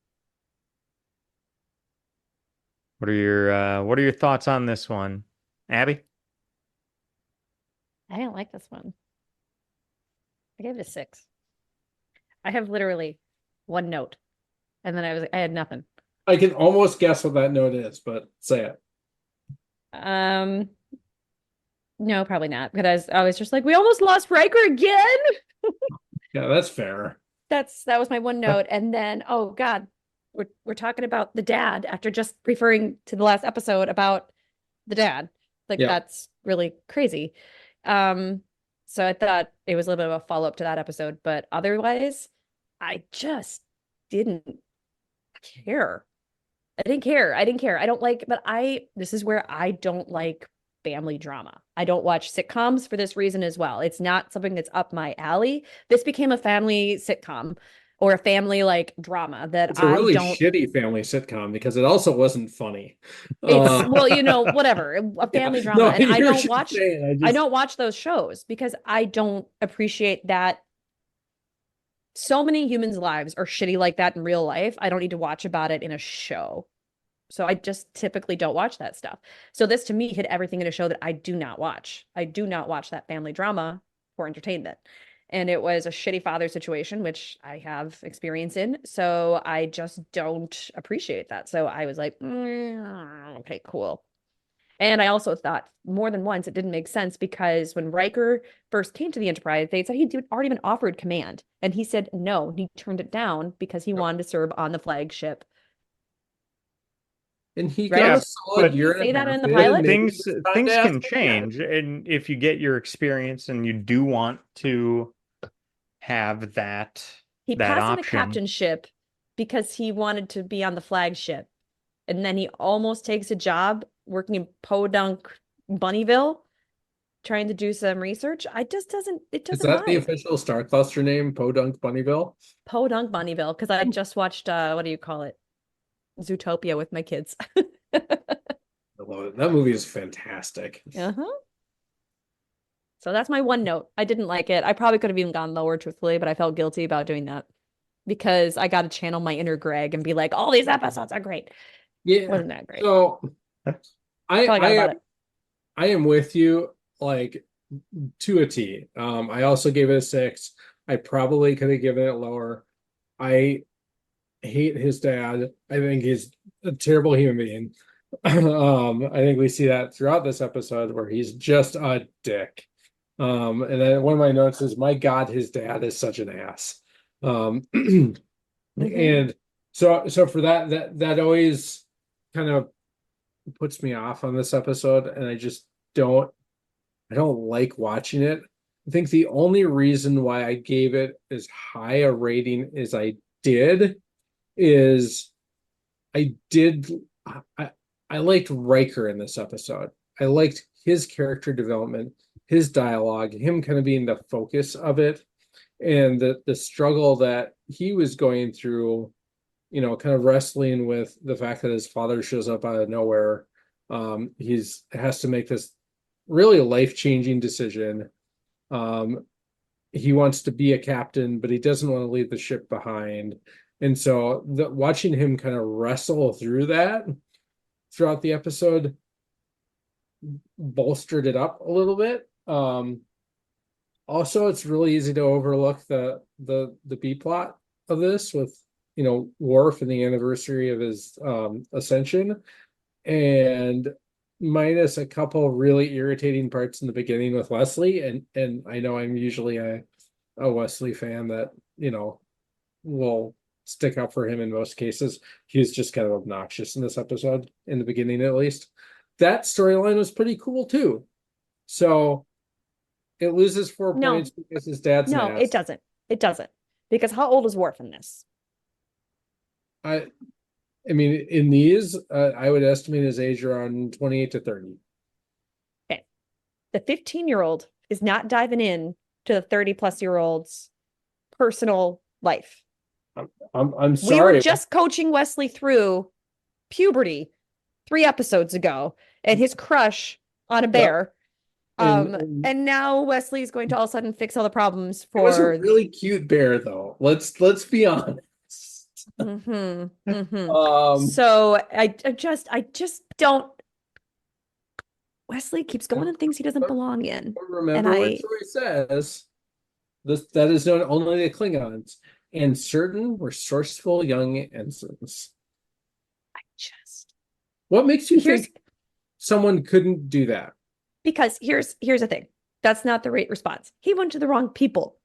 What are your thoughts on this one, Abby? I didn't like this one. I gave it a 6. I have literally one note, and then I had nothing. I can almost guess what that note is, but say it. No, probably not. Because I was just like, we almost lost Riker again. Yeah, that's fair. That was my one note, and then oh god, we're talking about the dad after just referring to the last episode about the dad. Like that's really crazy. So I thought it was a little bit of a follow-up to that episode, but otherwise, I just didn't care. I didn't care. I don't like, but this is where I don't like family drama. I don't watch sitcoms for this reason as well. It's not something that's up my alley. This became a family sitcom or a family like drama that it's a really shitty family sitcom because it also wasn't funny. It's well, whatever, a family drama. And I don't watch those shows because I don't appreciate that. So many humans' lives are shitty like that in real life. I don't need to watch about it in a show. So I just typically don't watch that stuff. So this to me hit everything in a show that I do not watch. I do not watch that family drama for entertainment. And it was a shitty father situation, which I have experience in. So I just don't appreciate that. So I was like, okay, cool. And I also thought more than once it didn't make sense because when Riker first came to the Enterprise, they said he'd already been offered command. And he said no, he turned it down because he wanted to serve on the flagship. And he got a solid year. Say that in the pilot. Things can change, and if you get your experience and you do want to have that he passed option. the captainship because he wanted to be on the flagship. And then he almost takes a job working in Podunk Bunnyville, trying to do some research. It Is doesn't that the vibe. official Star Cluster name, Podunk Bunnyville? Podunk Bunnyville, because I just watched what do you call it? Zootopia with my kids. I love it. That movie is fantastic. Uh-huh. So that's my one note. I didn't like it. I probably could have even gone lower, truthfully, but I felt guilty about doing that because I got to channel my inner Greg and be like, all these episodes are great. Yeah. Wasn't that great? So I That's all I got about it. I am with you like to a T. I also gave it a 6. I probably could have given it lower. I hate his dad. I think he's a terrible human being. I think we see that throughout this episode where he's just a dick. And then one of my notes is, my God, his dad is such an ass. And so for that always kind of puts me off on this episode, and I just don't like watching it. I think the only reason why I gave it as high a rating as I did is I did I liked Riker in this episode. I liked his character development, his dialogue, him kind of being the focus of it, and the struggle that he was going through, kind of wrestling with the fact that his father shows up out of nowhere. He's has to make this really life-changing decision. He wants to be a captain, but he doesn't want to leave the ship behind. And so watching him kind of wrestle through that throughout the episode bolstered it up a little bit. Also, it's really easy to overlook the B plot of this with Worf and the anniversary of his ascension, and minus a couple really irritating parts in the beginning with Wesley. And I know I'm usually a Wesley fan that will stick up for him in most cases. He's just kind of obnoxious in this episode, in the beginning at least. That storyline was pretty cool too. So it loses 4 No. points because his dad's No, an ass. it doesn't. It doesn't. Because how old is Worf in this? I mean, in these, I would estimate his age around 28 to 30. Okay. The 15-year-old is not diving in to the 30-plus-year-old's personal life. I'm We were sorry. just coaching Wesley through puberty 3 episodes ago and his crush on a bear. And now Wesley's going to all of a sudden fix all the problems It was a for really cute bear, though. Let's be honest. So I just don't. Wesley keeps going in things he doesn't belong in. Remember what Troy says. That is known only to Klingons and certain resourceful young ensigns. What makes you think someone couldn't do that? Because here's the thing. That's not the right response. He went to the wrong people.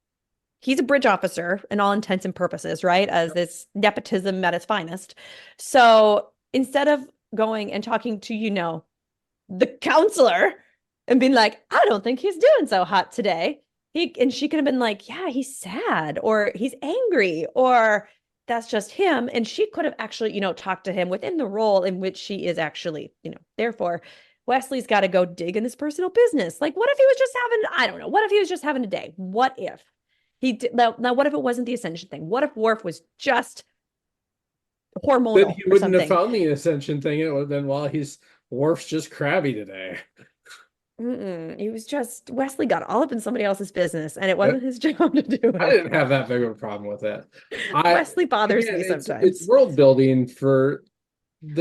He's a bridge officer in all intents and purposes, right? As this nepotism at its finest. So instead of going and talking to, the counselor and being like, I don't think he's doing so hot today. She could have been like, yeah, he's sad or he's angry or that's just him. And she could have actually, talked to him within the role in which she is actually, therefore Wesley's got to go dig in his personal business. Like, what if he was just I don't know. What if he was just having a day? What if he did? Now, what if it wasn't the ascension thing? What if Worf was just hormonal? Then he wouldn't have found the ascension thing. It would have been, well, Worf's just crabby today. He was just, Wesley got all up in somebody else's business and it wasn't his job to do it. I didn't have that big of a problem with it. Wesley bothers me sometimes. It's world building for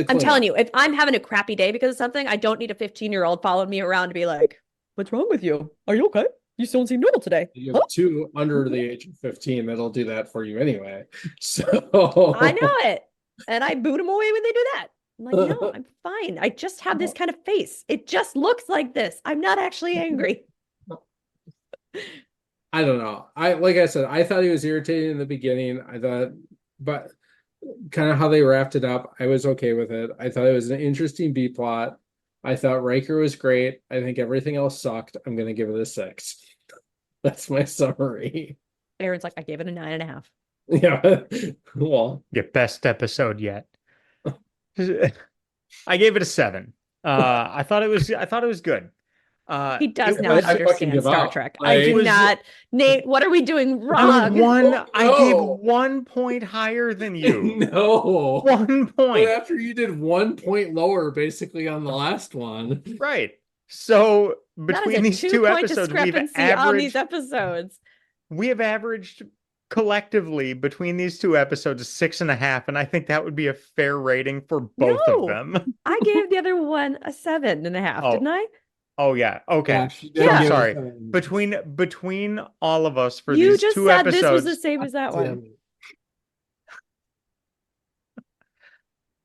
I'm telling you, if I'm having a crappy day because of something, I don't need a 15-year-old following me around to be like, what's wrong with you? Are you okay? You still don't seem normal today. You have 2 under the age of 15 that'll do that for you anyway. So I know it. And I boot them away when they do that. I'm like, no, I'm fine. I just have this kind of face. It just looks like this. I'm not actually angry. I don't know. Like I said, I thought he was irritating in the beginning. But kind of how they wrapped it up, I was okay with it. I thought it was an interesting B plot. I thought Riker was great. I think everything else sucked. I'm going to give it a 6. That's my summary. Aaron's like, I gave it a 9.5. Yeah. Well, Your best episode yet. I gave it a 7. I thought it was good. He does It not was I fucking understand give Star up. Trek. I it do I was not. Nate, what are we doing I was wrong? one don't I gave know. 1 point higher than you. No. 1 But point. after you did 1 point lower, basically on the last one. Right. So That is between a these two two point episodes, discrepancy on these episodes. we have averaged collectively between these two episodes 6.5, and I think that would be a fair rating for both of No, them. I gave the other one a 7.5, Oh, didn't I? oh yeah. Yeah, Okay. she So did I'm Yeah. give us sorry. a Between all of us for You these just two said this was the episodes, same as that one. damn it.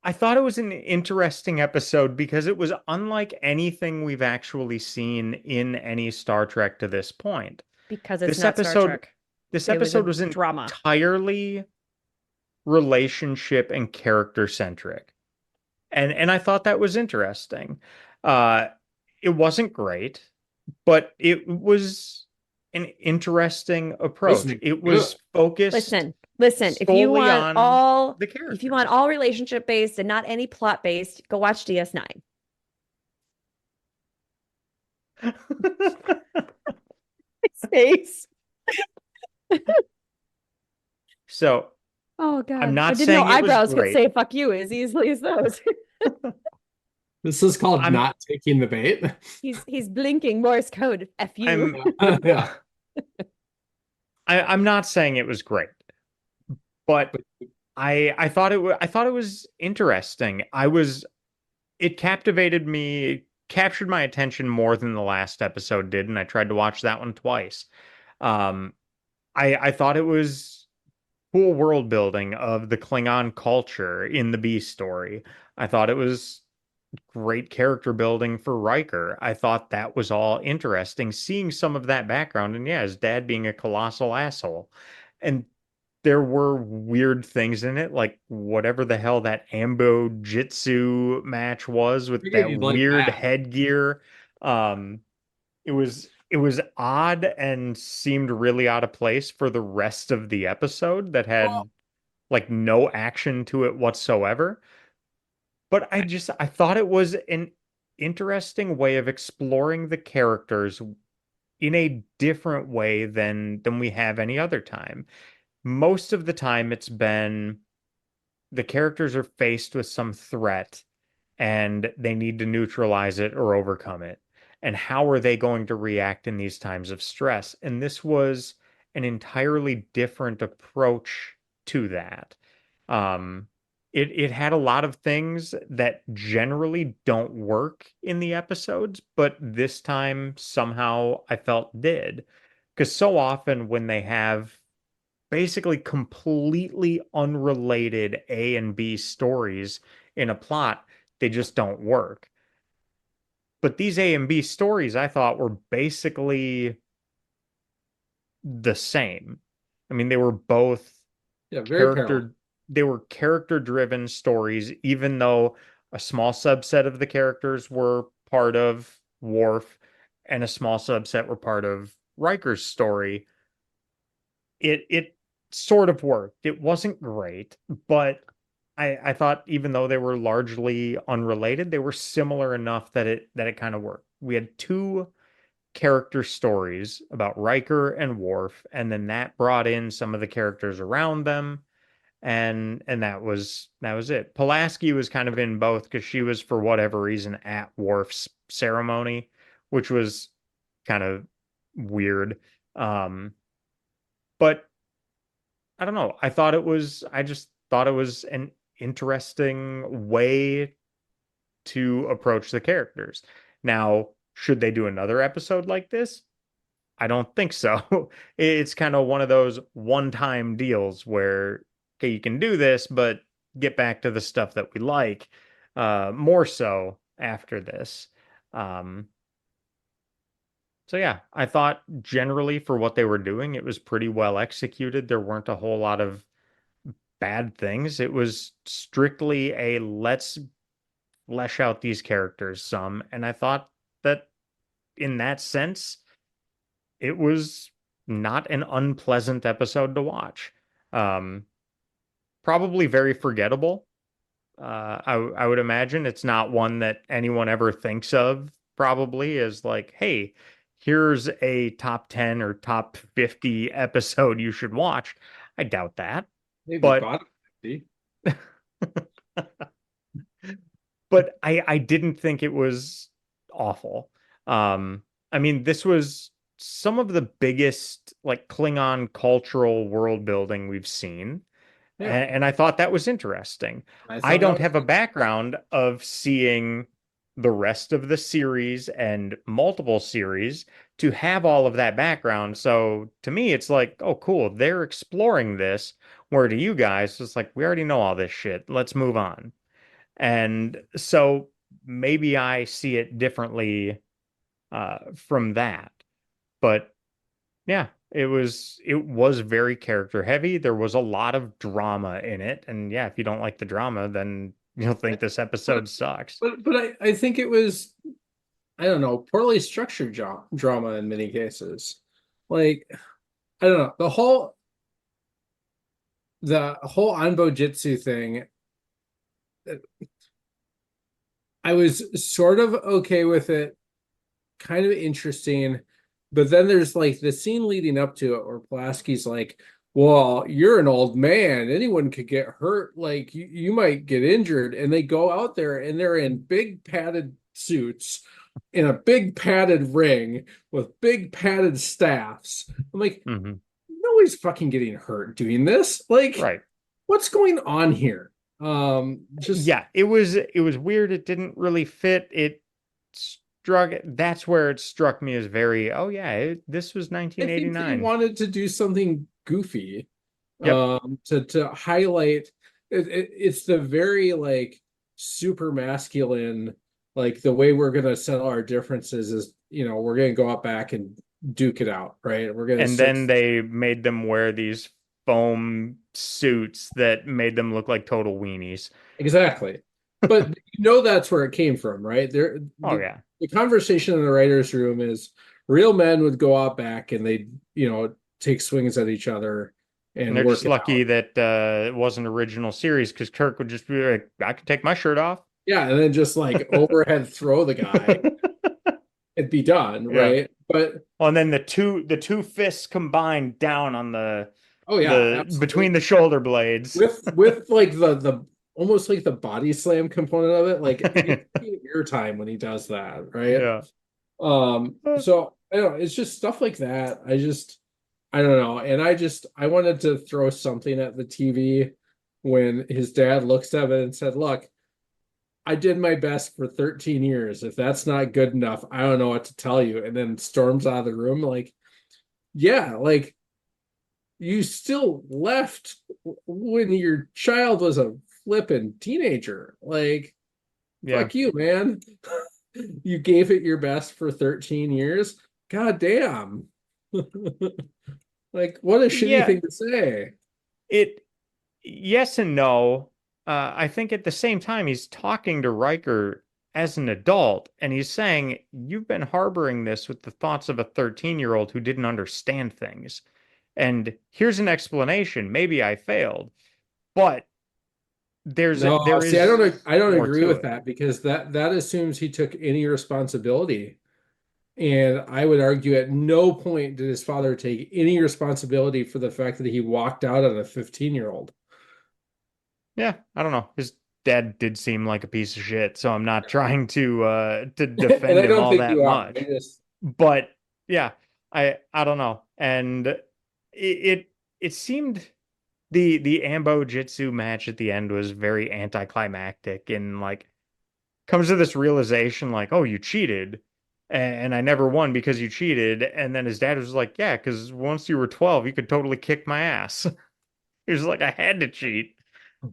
I thought it was an interesting episode because it was unlike anything we've actually seen in any Star Trek to this point. Because it's This not Star episode, Trek. this It was episode a was drama. entirely relationship and character centric. And I thought that was interesting. Uh it wasn't great, but it was an interesting approach. Wasn't It good. was focused Listen, solely on the if you want characters. all relationship based and not any plot based, go watch DS9. Space. So Oh I'm God. I not didn't know saying it was eyebrows could great. say fuck you as easily as those. This is called I'm not taking the bait. He's blinking Morse code. F you. I'm Yeah. I'm not saying it was great, but But I thought it was interesting. It captivated me, captured my attention more than the last episode did, and I tried to watch that one twice. Um, I thought it was cool world building of the Klingon culture in the B story. I thought it was great character building for Riker. I thought that was all interesting, seeing some of that background, and yeah, his dad being a colossal asshole. And there were weird things in it, like whatever the hell that Ambo Jitsu match was with figured that you'd like weird that. headgear. Um, it was odd and seemed really out of place for the rest of the episode that Well, had like no action to it whatsoever. But I thought it was an interesting way of exploring the characters in a different way than we have any other time. Most of the time it's been the characters are faced with some threat and they need to neutralize it or overcome it. And how are they going to react in these times of stress? And this was an entirely different approach to that. Um, it had a lot of things that generally don't work in the episodes, but this time somehow I felt did. Because so often when they have basically completely unrelated A and B stories in a plot, they just don't work. But these A and B stories I thought were basically the same. I mean, they were both yeah, very parallel. character they were character driven stories, even though a small subset of the characters were part of Worf and a small subset were part of Riker's story. It sort of worked. It wasn't great, but I thought even though they were largely unrelated, they were similar enough that it kind of worked. We had two character stories about Riker and Worf, and then that brought in some of the characters around them, and that was it. Pulaski was kind of in both because she was for whatever reason at Worf's ceremony, which was kind of weird. But I don't know. I just thought it was an interesting way to approach the characters. Now, should they do another episode like this? I don't think so. It's kind of one of those one-time deals where, okay, you can do this, but get back to the stuff that we like, more so after this. Um, so yeah, I thought generally for what they were doing, it was pretty well executed. There weren't a whole lot of bad things. It was strictly a let's flesh out these characters some. And I thought that in that sense, it was not an unpleasant episode to watch. Um, Probably very forgettable. I would imagine it's not one that anyone ever thinks of, probably as like, hey, here's a top 10 or top 50 episode you should watch. I doubt that. Maybe But bottom 50. but I didn't think it was awful. I mean, this was some of the biggest like Klingon cultural world building we've seen. Yeah, And I thought that was interesting. I I thought that don't was have a background of seeing the rest of the series and multiple series to have all of that background. So to me, it's like, oh, cool. They're exploring this. Where to you guys, it's like, we already know all this shit. Let's move on. And so maybe I see it differently from that. But yeah, it was very character heavy. There was a lot of drama in it. And yeah, if you don't like the drama, then you'll think this but episode sucks. I think it was, I don't know, poorly structured drama in many cases. Like, I don't know, the whole Anbo Jitsu thing, I was sort of okay with it, kind of interesting, but then there's like the scene leading up to it where Pulaski's like, well, you're an old man, anyone could get hurt, like you might get injured, and they go out there and they're in big padded suits in a big padded ring with big padded staffs. I'm like, Hmm. nobody's fucking getting hurt doing this. Like, Right. what's going on here? Just Yeah, it was weird. It didn't really fit. It struck that's where it struck me as very, oh yeah, this was I think they 1989. wanted to do something goofy, Yep. to highlight it's the very like super masculine, like the way we're gonna settle our differences is, we're gonna go out back and duke it out, right? We're gonna And start then they made them wear these foam suits that made them look like total weenies. exactly. But that's where it came from, right? Oh The, yeah. the conversation in the writer's room is real men would go out back and they'd, take swings at each other And and they're just work it lucky out. that it wasn't original series because Kirk would just be like, I can take my shirt off. Yeah, and then just like overhead throw the guy, it'd be done, Yeah. right? But Well, and then the two fists combined down on the oh yeah, the between the absolutely. shoulder blades. With like the almost like the body slam component of it, like it's ear time when he does that, right? Yeah. So I don't know, it's just stuff like that. I don't know. And I wanted to throw something at the TV when his dad looks at it and said, look, I did my best for 13 years. If that's not good enough, I don't know what to tell you. And then storms out of the room. Like, yeah, like you still left when your child was a flippin' teenager. Like, Yeah. fuck you, man. You gave it your best for 13 years. God damn. Like, what a shitty Yeah. thing to say. It yes and no. I think at the same time he's talking to Riker as an adult, and he's saying, you've been harboring this with the thoughts of a 13-year-old who didn't understand things. And here's an explanation. Maybe I failed, but No, there see, is I don't more agree to with it. that because that assumes he took any responsibility. And I would argue at no point did his father take any responsibility for the fact that he walked out on a 15-year-old. Yeah, I don't know. His dad did seem like a piece of shit, so I'm not trying to And defend I him don't all think that you are. much. But yeah, I don't know. And it seemed the Ambo Jitsu match at the end was very anticlimactic and like comes to this realization like, oh, you cheated. And I never won because you cheated. And then his dad was like, yeah, because once you were 12, you could totally kick my ass. He was like, I had to cheat.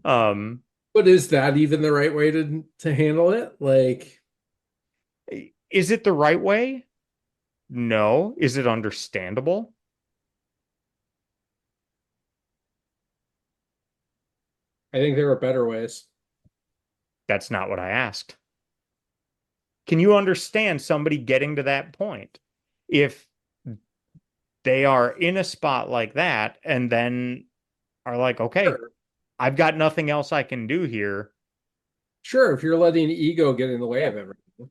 Um, But is that even the right way to handle it? Like, is it the right way? No. Is it understandable? I think there are better ways. That's not what I asked. Can you understand somebody getting to that point? If they are in a spot like that and then are like, okay, Sure. I've got nothing else I can do here, Sure, if you're letting ego get in the way of everything.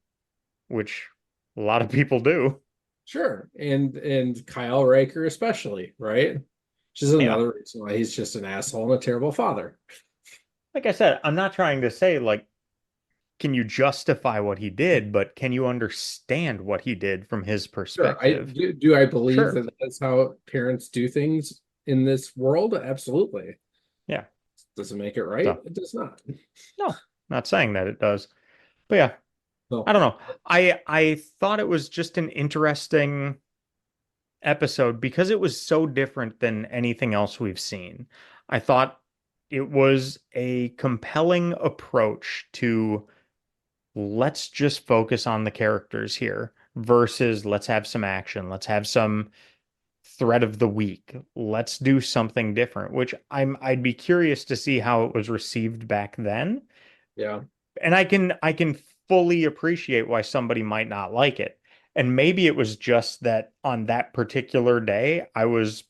which a lot of people do. Sure. And Kyle Riker especially, right? Which is Yeah. another reason why he's just an asshole and a terrible father. Like I said, I'm not trying to say like, can you justify what he did, but can you understand what he did from his Sure. I perspective? do I believe Sure. that that's how parents do things in this world? Absolutely. Yeah. Does it make it right? So, It does not. no, not saying that it does. But yeah, I So don't know. I thought it was just an interesting episode because it was so different than anything else we've seen. I thought it was a compelling approach to let's just focus on the characters here versus let's have some action, let's have some thread of the week. Let's do something different, which I'd be curious to see how it was received back then. yeah. And I can fully appreciate why somebody might not like it. And maybe it was just that on that particular day, I was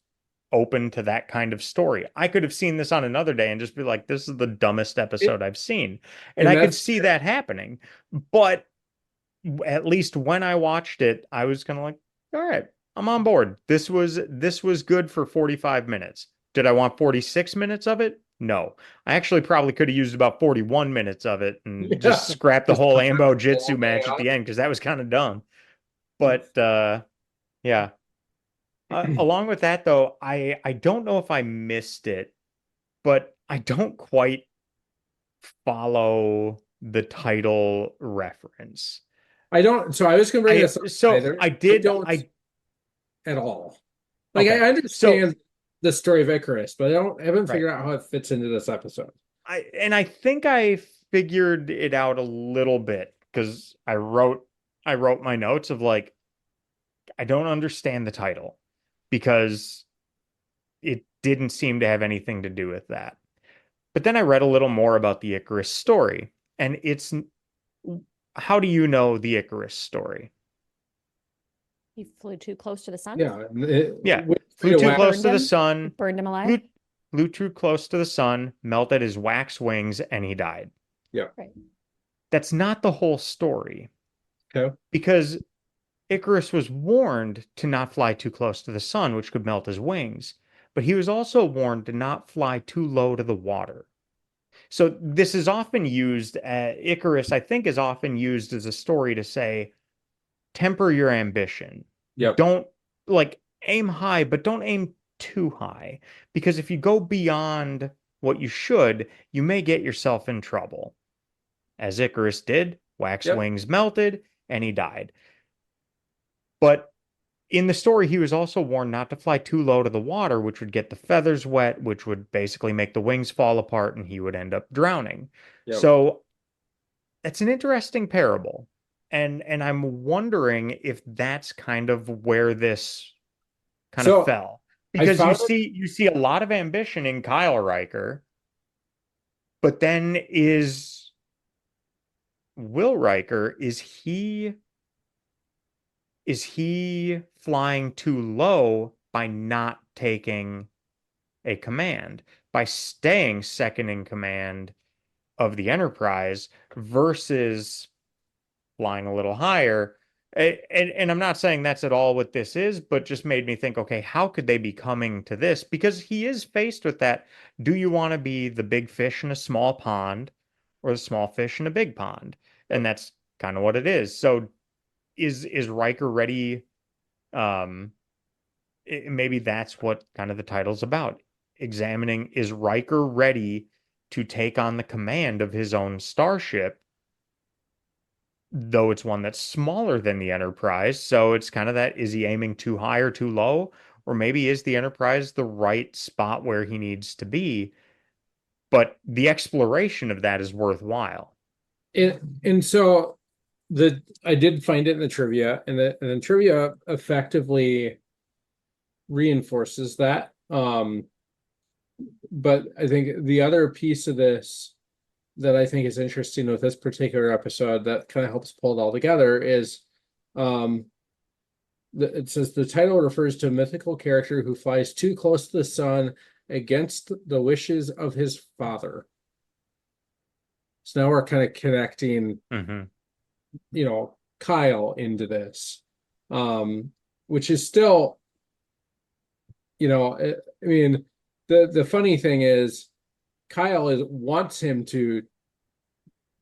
open to that kind of story. I could have seen this on another day and just be like, this is the dumbest It, episode I've seen. And and I could that's see that happening. But at least when I watched it, I was kind of like, all right, I'm on board. This was good for 45 minutes. Did I want 46 minutes of it? No. I actually probably could have used about 41 minutes of it and yeah. just scrap the Just whole cut that Ambo whole Jitsu thing match at out. the end because that was kind of dumb. But yeah. Along with that though, I don't know if I missed it, but I don't quite follow the title reference. I don't so I was gonna bring I this up so either. I I did don't I at all. Like okay. I So understand the story of Icarus, but I haven't right. figured out how it fits into this episode. I think I figured it out a little bit because I wrote my notes of like I don't understand the title because it didn't seem to have anything to do with that. But then I read a little more about the Icarus story, and it's how do you know the Icarus story? He flew too close to the sun. Yeah, Yeah, with flew too wax. close Burned to the him. sun, Burned him alive. flew too close to the sun, melted his wax wings, and he died. Yeah. Right. That's not the whole story Okay. because Icarus was warned to not fly too close to the sun, which could melt his wings, but he was also warned to not fly too low to the water. So this is often used, Icarus, I think, is often used as a story to say, temper your ambition. Yep. Don't like aim high, but don't aim too high. Because if you go beyond what you should, you may get yourself in trouble. As Icarus did, wax Yep. wings melted, and he died. But in the story, he was also warned not to fly too low to the water, which would get the feathers wet, which would basically make the wings fall apart, and he would end up drowning. Yep. So it's an interesting parable. And I'm wondering if that's kind of where this kind of So fell. I Because you found it. see you see a lot of ambition in Kyle Riker, but then is Will Riker, is he flying too low by not taking a command, by staying second in command of the Enterprise versus flying a little higher? And I'm not saying that's at all what this is, but just made me think, okay, how could they be coming to this? Because he is faced with that. Do you want to be the big fish in a small pond or the small fish in a big pond? And Yep. that's kind of what it is. So is Riker ready? Um, Maybe that's what kind of the title's about. Examining, is Riker ready to take on the command of his own starship, though it's one that's smaller than the Enterprise. So it's kind of that, is he aiming too high or too low? Or maybe is the Enterprise the right spot where he needs to be? But the exploration of that is worthwhile. And so the I did find it in the trivia, and the trivia effectively reinforces that. But I think the other piece of this that I think is interesting with this particular episode that kind of helps pull it all together is um it says the title refers to a mythical character who flies too close to the sun against the wishes of his father. So now we're kind of connecting, Kyle into this, which is still, I mean, the funny thing is Kyle wants him to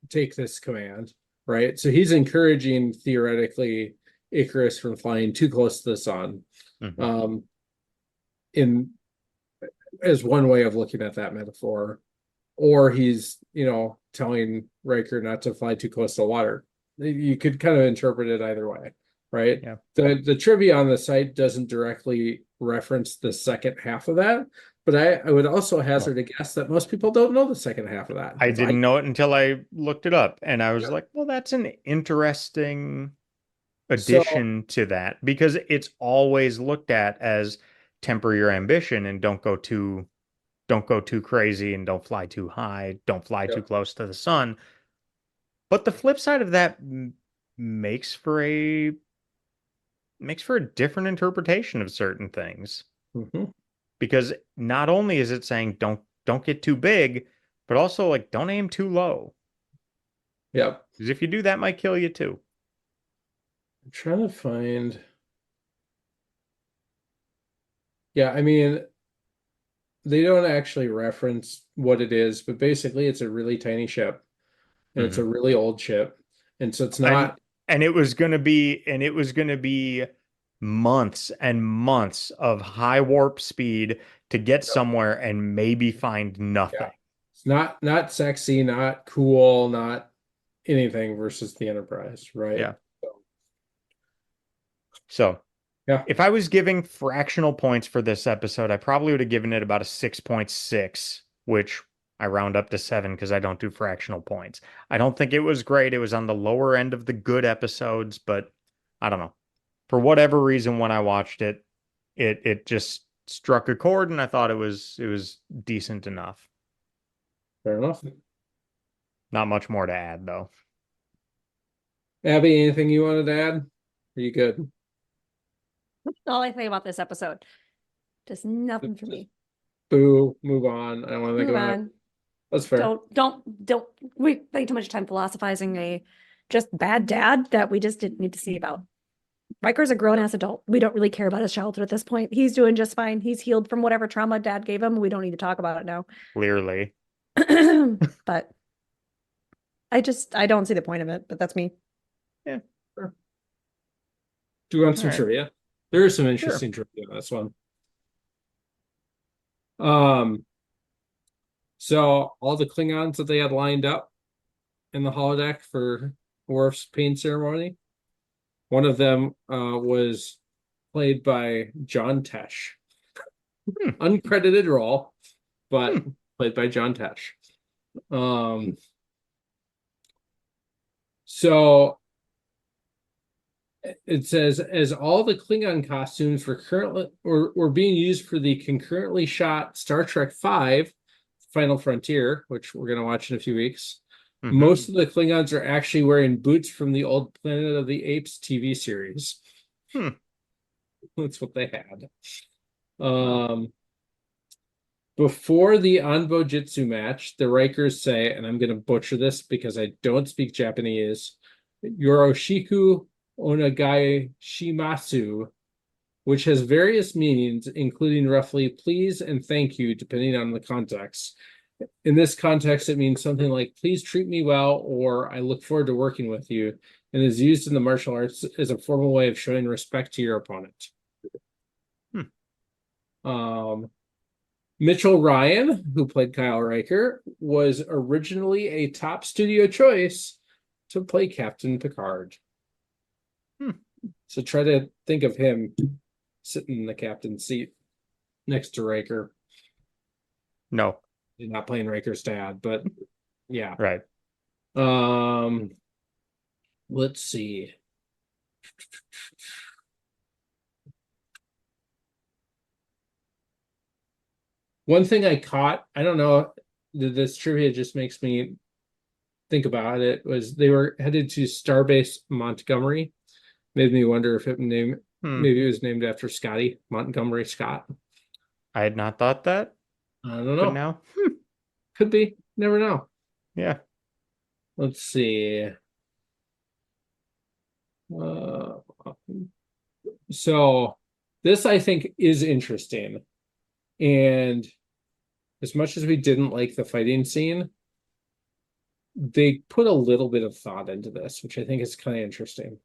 take this command, right? So he's encouraging, theoretically, Icarus from flying too close to the sun, in as one way of looking at that metaphor. Or he's, telling Riker not to fly too close to water. You could kind of interpret it either way, right? Yeah. The trivia on the site doesn't directly reference the second half of that, but I would also hazard a guess that most people don't know the second half of that. I didn't know it until I looked it up, and I was like, well, that's an interesting addition to that, because it's always looked at as temper your ambition and don't go too crazy, and don't fly too high, don't fly too close to the sun. But the flip side of that makes for a different interpretation of certain things. Because not only is it saying don't get too big, but also like don't aim too low. Yeah. Because if you do, that might kill you too. I'm trying to find. Yeah, I mean, they don't actually reference what it is, but basically it's a really tiny ship. And it's a really old ship. And so it's not. And it was gonna be months and months of high warp speed to get somewhere and maybe find nothing. Yeah. It's not sexy, not cool, not anything versus the Enterprise, right? Yeah. So yeah, if I was giving fractional points for this episode, I probably would have given it about a 6.6, which I round up to 7 because I don't do fractional points. I don't think it was great. It was on the lower end of the good episodes, but I don't know. For whatever reason, when I watched it, it just struck a chord, and I thought it was decent enough. Fair enough. Not much more to add, though. Abby, anything you wanted to add? Are you good? All I think about this episode, just nothing for me. Boo, move on. I don't want to think Move about on. it. That's fair. Don't we spend too much time philosophizing a just bad dad that we just didn't need to see about. Riker's a grown-ass adult. We don't really care about his childhood at this point. He's doing just fine. He's healed from whatever trauma dad gave him. We don't need to talk about it now. Clearly. But I don't see the point of it, but that's me. Yeah. Sure. Do you want some trivia? There is some interesting trivia on this one. So all the Klingons that they had lined up in the holodeck for Worf's pain ceremony, one of them was played by John Tesh. Uncredited role, but played by John Tesh. So it says, as all the Klingon costumes were being used for the concurrently shot Star Trek V, Final Frontier, which we're going to watch in a few weeks, most of the Klingons are actually wearing boots from the old Planet of the Apes TV series. That's what they had. Before the Anbo Jitsu match, the Rikers say, and I'm going to butcher this because I don't speak Japanese, Yoroshiku Onagai Shimasu, which has various meanings, including roughly please and thank you, depending on the context. In this context, it means something like, please treat me well, or I look forward to working with you, and is used in the martial arts as a formal way of showing respect to your opponent. Mitchell Ryan, who played Kyle Riker, was originally a top studio choice to play Captain Picard. So try to think of him sitting in the captain's seat next to Riker. No. He's not playing Riker's dad, but yeah. Right. Let's see. One thing I caught, I don't know, this trivia just makes me think about it, was they were headed to Starbase Montgomery. Made me wonder if maybe it was named after Scotty, Montgomery Scott. I had not thought that. I don't But know. now, Could be. Never know. yeah. Let's see. Uh, so this I think is interesting. And as much as we didn't like the fighting scene, they put a little bit of thought into this, which I think is kind of interesting.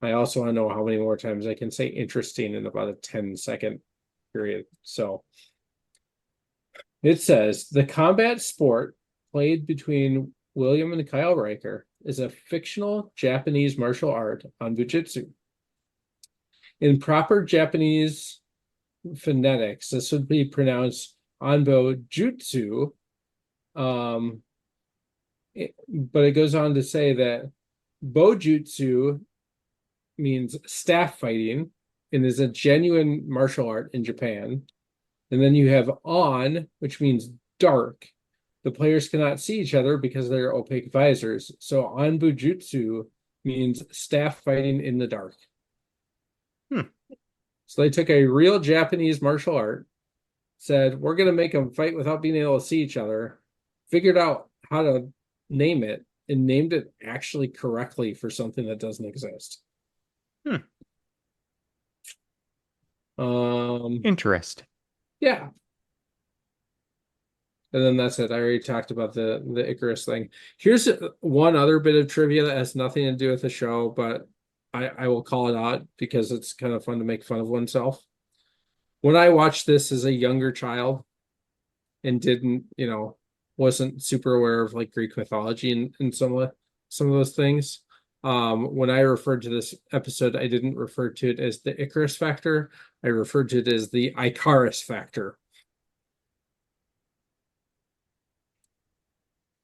I also want to know how many more times I can say interesting in about a 10-second period. So it says the combat sport played between William and Kyle Riker is a fictional Japanese martial art on Bujitsu. In proper Japanese phonetics, this would be pronounced Anbo Jutsu. But it goes on to say that Bojutsu means staff fighting and is a genuine martial art in Japan. And then you have on, which means dark. The players cannot see each other because of their opaque visors. So on Bujutsu means staff fighting in the dark. So they took a real Japanese martial art, said, we're going to make them fight without being able to see each other, figured out how to name it, and named it actually correctly for something that doesn't exist. Interesting. Yeah. And then that's it. I already talked about the Icarus thing. Here's one other bit of trivia that has nothing to do with the show, but I will call it out because it's kind of fun to make fun of oneself. When I watched this as a younger child and didn't, wasn't super aware of like Greek mythology and some of those things. When I referred to this episode, I didn't refer to it as the Icarus factor. I referred to it as the Icarus factor.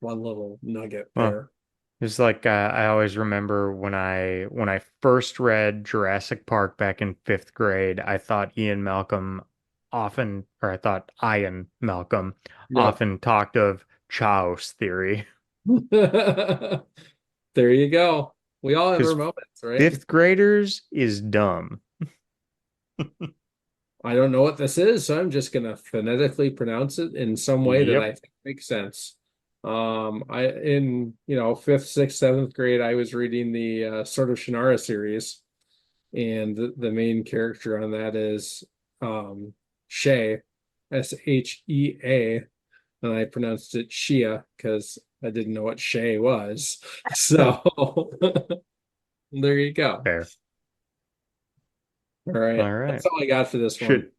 One little nugget there. It's like I always remember when I first read Jurassic Park back in 5th grade, I thought Ian Malcolm often, or I thought Ian Malcolm often talked of Chaos theory. There you go. We all have our moments, right? 5th graders is dumb. I don't know what this is, so I'm just gonna phonetically pronounce it in some way that I think makes sense. I in 5th, 6th, 7th grade, I was reading the Sword of Shannara series, and the main character on that is Shea, Shea, and I pronounced it Shia because I didn't know what Shea was. So there you go. Fair. All right. All right. That's all I got for this one.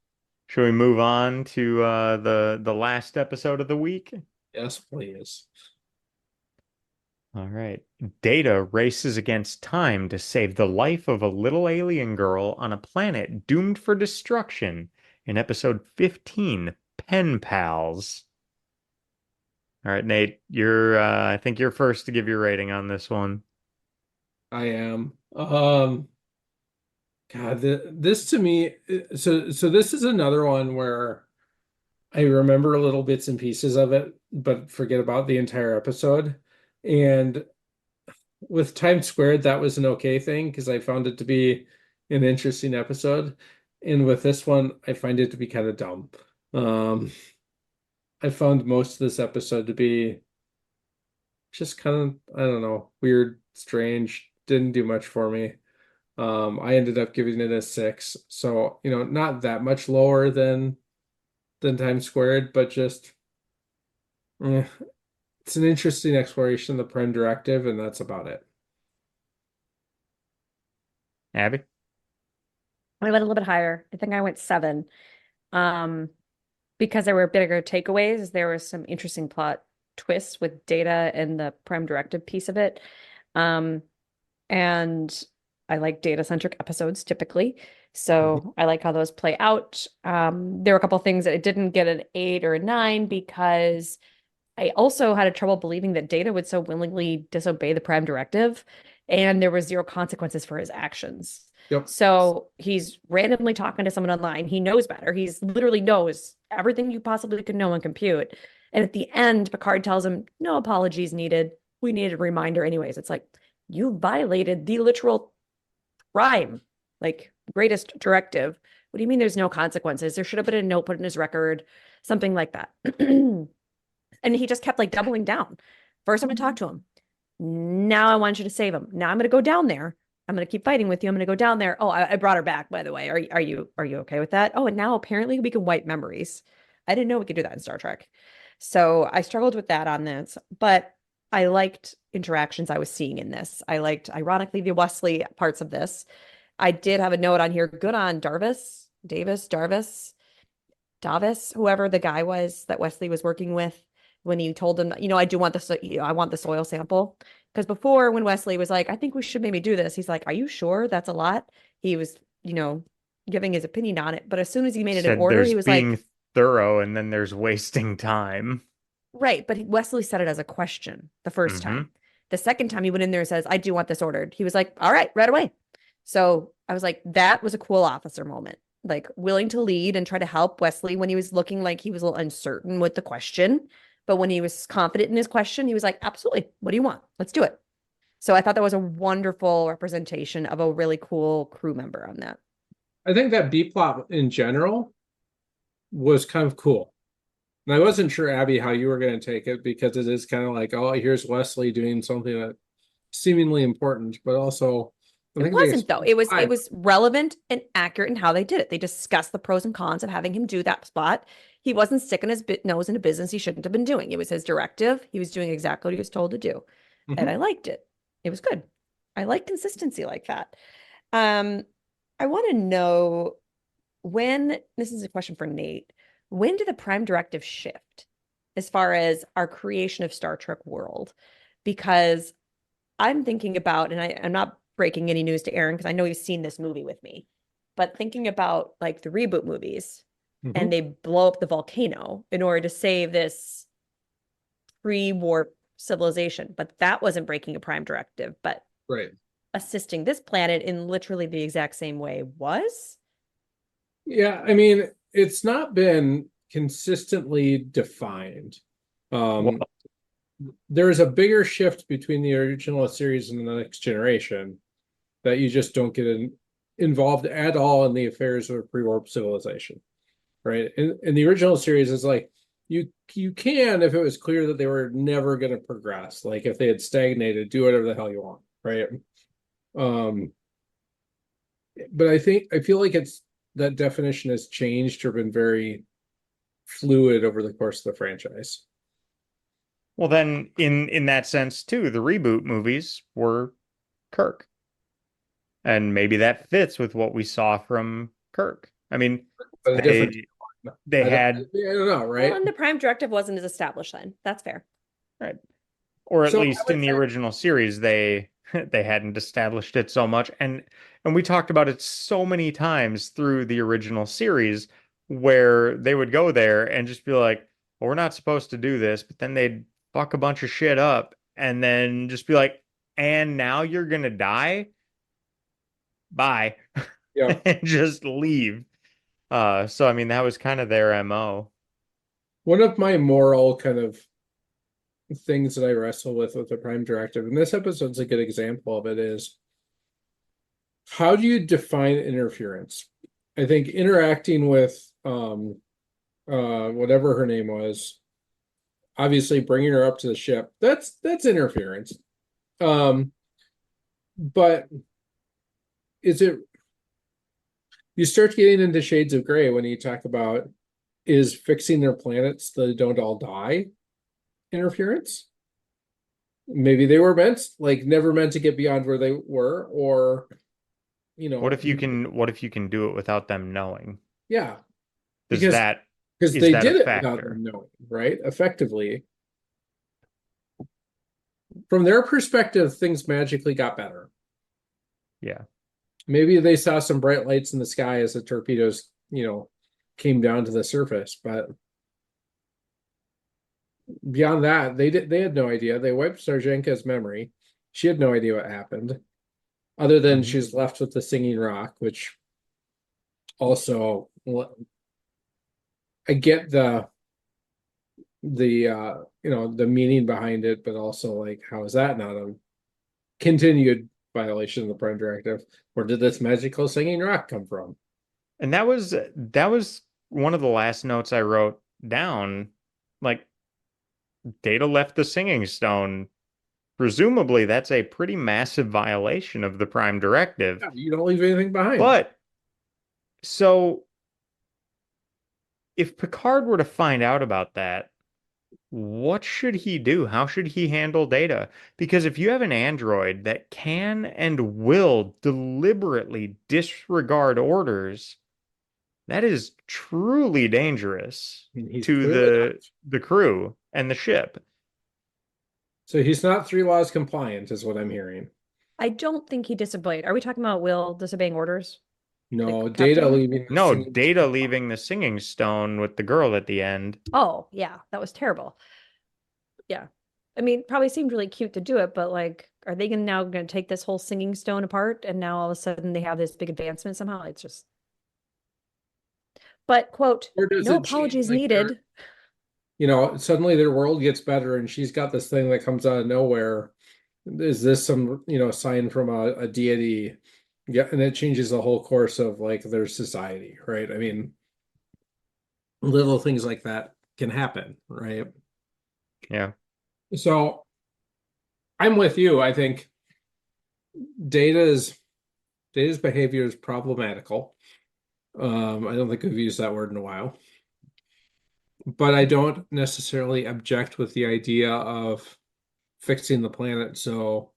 Should we move on to the last episode of the week? Yes, please. All right. Data races against time to save the life of a little alien girl on a planet doomed for destruction in episode 15, Pen Pals. All right, Nate, I think you're first to give your rating on this one. I am. God, this to me, so this is another one where I remember little bits and pieces of it, but forget about the entire episode. And with Times Squared, that was an okay thing because I found it to be an interesting episode. And with this one, I find it to be kind of dumb. I found most of this episode to be just kind of, I don't know, weird, strange, didn't do much for me. I ended up giving it a 6. So, not that much lower than Times Squared, but just it's an interesting exploration of the Prime Directive, and that's about it. Abby? I went a little bit higher. I think I went 7. Because there were bigger takeaways, there were some interesting plot twists with Data and the Prime Directive piece of it. And I like data-centric episodes typically. So I like how those play out. There were a couple things that it didn't get an 8 or a 9 because I also had a trouble believing that Data would so willingly disobey the Prime Directive, and there was 0 consequences for his actions. Yep. So he's randomly talking to someone online. He knows better. He's literally knows everything you possibly could know and compute. And at the end, Picard tells him, no apologies needed. We needed a reminder anyways. It's like, you violated the literal Prime, like greatest directive. What do you mean there's no consequences? There should have been a note put in his record something like that. And he just kept like doubling down. First, I'm going to talk to him. Now I want you to save him. Now I'm going to go down there. I'm going to keep fighting with you. I'm going to go down there. Oh, I brought her back, by the way. Are you okay with that? Oh, and now apparently we can wipe memories. I didn't know we could do that in Star Trek. So I struggled with that on this, but I liked interactions I was seeing in this. I liked, ironically, the Wesley parts of this. I did have a note on here. Good on Davis, whoever the guy was that Wesley was working with when he told him, I do want this, I want the soil sample. Because before, when Wesley was like, I think we should maybe do this, he's like, are you sure that's a lot? He was, giving his opinion on it. But as soon as he made it in Said order, there's he was being like, thorough and then there's wasting time. right. But Wesley said it as a question the first time. The second time he went in there and says, I do want this ordered. He was like, all right, right away. So I was like, that was a cool officer moment. Like willing to lead and try to help Wesley when he was looking like he was a little uncertain with the question. But when he was confident in his question, he was like, absolutely. What do you want? Let's do it. So I thought that was a wonderful representation of a really cool crew member on that. I think that B plot in general was kind of cool. And I wasn't sure, Abby, how you were going to take it, because it is kind of like, oh, here's Wesley doing something that seemingly important, but also It wasn't though. It was relevant and accurate in how they did it. They discussed the pros and cons of having him do that spot. He wasn't sticking his nose into business he shouldn't have been doing. It was his directive. He was doing exactly what he was told to do. And I liked it. It was good. I like consistency like that. I want to know when, this is a question for Nate, when did the Prime Directive shift as far as our creation of Star Trek world? Because I'm thinking about, and I'm not breaking any news to Aaron because I know he's seen this movie with me, but thinking about like the reboot movies and they blow up the volcano in order to save this pre-warp civilization, but that wasn't breaking a Prime Directive, but right, assisting this planet in literally the exact same way was. Yeah, I mean, it's not been consistently defined. Well, There's a bigger shift between the original series and the next generation that you just don't get involved at all in the affairs of a pre-warp civilization, right? In the original series, it's like you can, if it was clear that they were never going to progress, like if they had stagnated, do whatever the hell you want, right? But I feel like it's that definition has changed or been very fluid over the course of the franchise. Well, then in that sense too, the reboot movies were Kirk. And maybe that fits with what we saw from Kirk. I mean, But a different they had, I don't know, right? Well, and the Prime Directive wasn't as established then. That's fair. right, or at So least in the original series, they hadn't established it so much. And we talked about it so many times through the original series where they would go there and just be like, well, we're not supposed to do this, but then they'd fuck a bunch of shit up and then just be like, and now you're gonna die. Bye. Yeah. And just leave. So I mean that was kind of their MO. One of my moral kind of things that I wrestle with the Prime Directive, and this episode's a good example of it, is how do you define interference? I think interacting with whatever her name was, obviously bringing her up to the ship, that's interference. But is it, you start getting into shades of gray when you talk about, is fixing their planets so they don't all die interference? Maybe they were never meant to get beyond where they were, or What if you can do it without them knowing? Yeah, Is because that they that did a it without factor? them knowing, right? Effectively, from their perspective, things magically got better. Yeah. Maybe they saw some bright lights in the sky as the torpedoes, came down to the surface, but beyond that, they had no idea. They wiped Sarjenka's memory. She had no idea what happened, other than she's left with the singing rock, which also, I get the meaning behind it, but also like, how is that not a continued violation of the Prime Directive? Where did this magical singing rock come from? And that was one of the last notes I wrote down, like Data left the Singing Stone. Presumably, that's a pretty massive violation of the Prime Directive. Yeah, you don't leave anything behind. But so if Picard were to find out about that, what should he do? How should he handle Data? Because if you have an android that can and will deliberately disregard orders, that is truly dangerous I mean, he's to clearly not. the crew and the ship. So he's not three laws compliant, is what I'm hearing. I don't think he disobeyed. Are we talking about Will disobeying orders? The No, Data captain? leaving the No, singing Data stone. leaving the Singing Stone with the girl at the end. Oh, yeah, that was terrible. Yeah. I mean, probably seemed really cute to do it, but like, are they gonna take this whole singing stone apart and now all of a sudden they have this big advancement somehow? It's just, but quote, Or does no it change apologies like needed. suddenly their world gets better and she's got this thing that comes out of nowhere. Is this some, sign from a deity? Yeah, and it changes the whole course of like their society, right? I mean, little things like that can happen, right? Yeah. So I'm with you. I think data's data's behavior is problematical. I don't think we've used that word in a while, but I don't necessarily object with the idea of fixing the planet so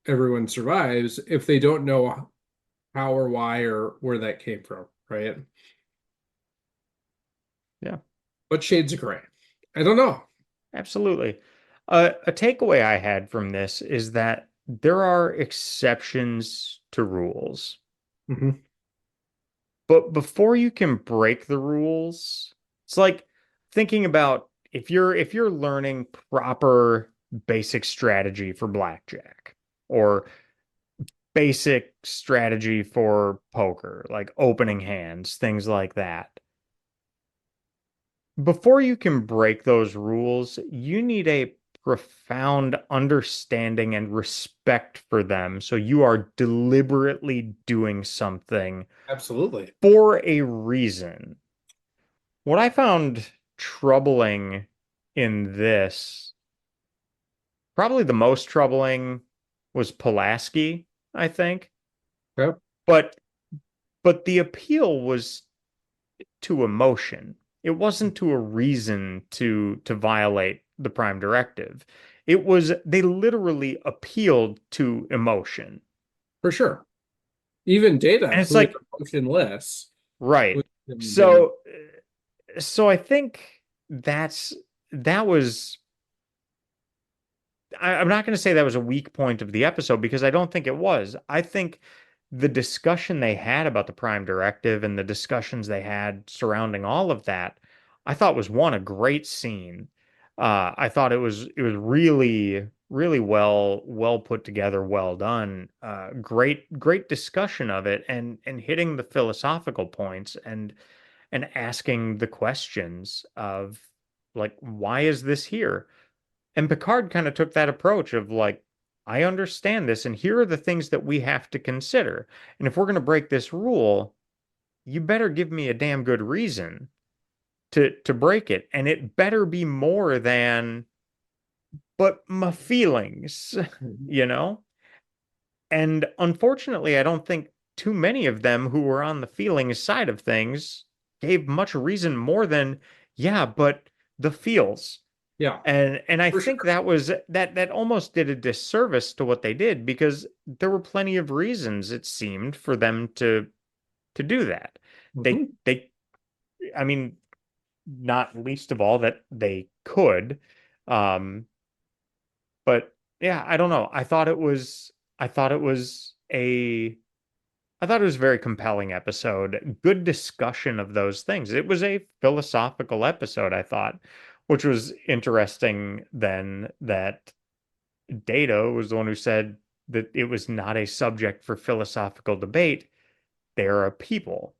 everyone survives if they don't know how or why or where that came from, right? Yeah. But shades of gray. I don't know. Absolutely. A takeaway I had from this is that there are exceptions to rules. Mhm. But before you can break the rules, it's like thinking about if you're learning proper basic strategy for blackjack or basic strategy for poker, like opening hands, things like that. Before you can break those rules, you need a profound understanding and respect for them. So you are deliberately doing something Absolutely. for a reason. What I found troubling in this, probably the most troubling, was Pulaski, I think. Yep. But the appeal was to emotion. It wasn't to a reason to violate the Prime Directive. It was they literally appealed to emotion. For sure. Even And Data, it's who is like, emotionless, right. was being So I think that's that was I'm not going to say that was a weak point of the episode because I don't think it was. I think the discussion they had about the Prime Directive and the discussions they had surrounding all of that, I thought was one a great scene. I thought it was really well put together, well done. Great discussion of it and hitting the philosophical points and asking the questions of like why is this here? And Picard kind of took that approach of like, I understand this, and here are the things that we have to consider. And if we're going to break this rule, you better give me a damn good reason to break it. And it better be more than, but my feelings, Mhm. you know? And unfortunately, I don't think too many of them who were on the feelings side of things gave much reason more than, yeah, but the feels. Yeah, And I for think sure. that almost did a disservice to what they did because there were plenty of reasons it seemed for them to do that. They Mhm. they I mean, not least of all that they could. Um, but yeah, I don't know. I thought it was a I thought it was a very compelling episode. Good discussion of those things. It was a philosophical episode, I thought, which was interesting then that Data was the one who said that it was not a subject for philosophical debate. They are a people.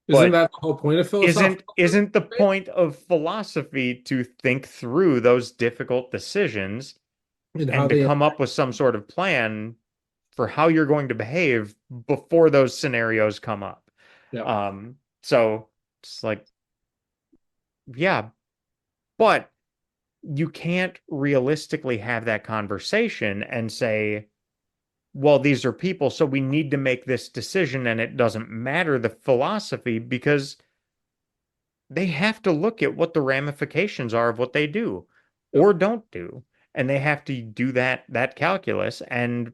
Isn't But that the whole point of isn't philosophical isn't the debate? point of philosophy to think through those difficult decisions And how and to they come up impact? with some sort of plan for how you're going to behave before those scenarios come up? Yeah. So it's like yeah, but you can't realistically have that conversation and say, well, these are people, so we need to make this decision, and it doesn't matter the philosophy because they have to look at what the ramifications are of what they do Yep. or don't do. And they have to do that calculus. And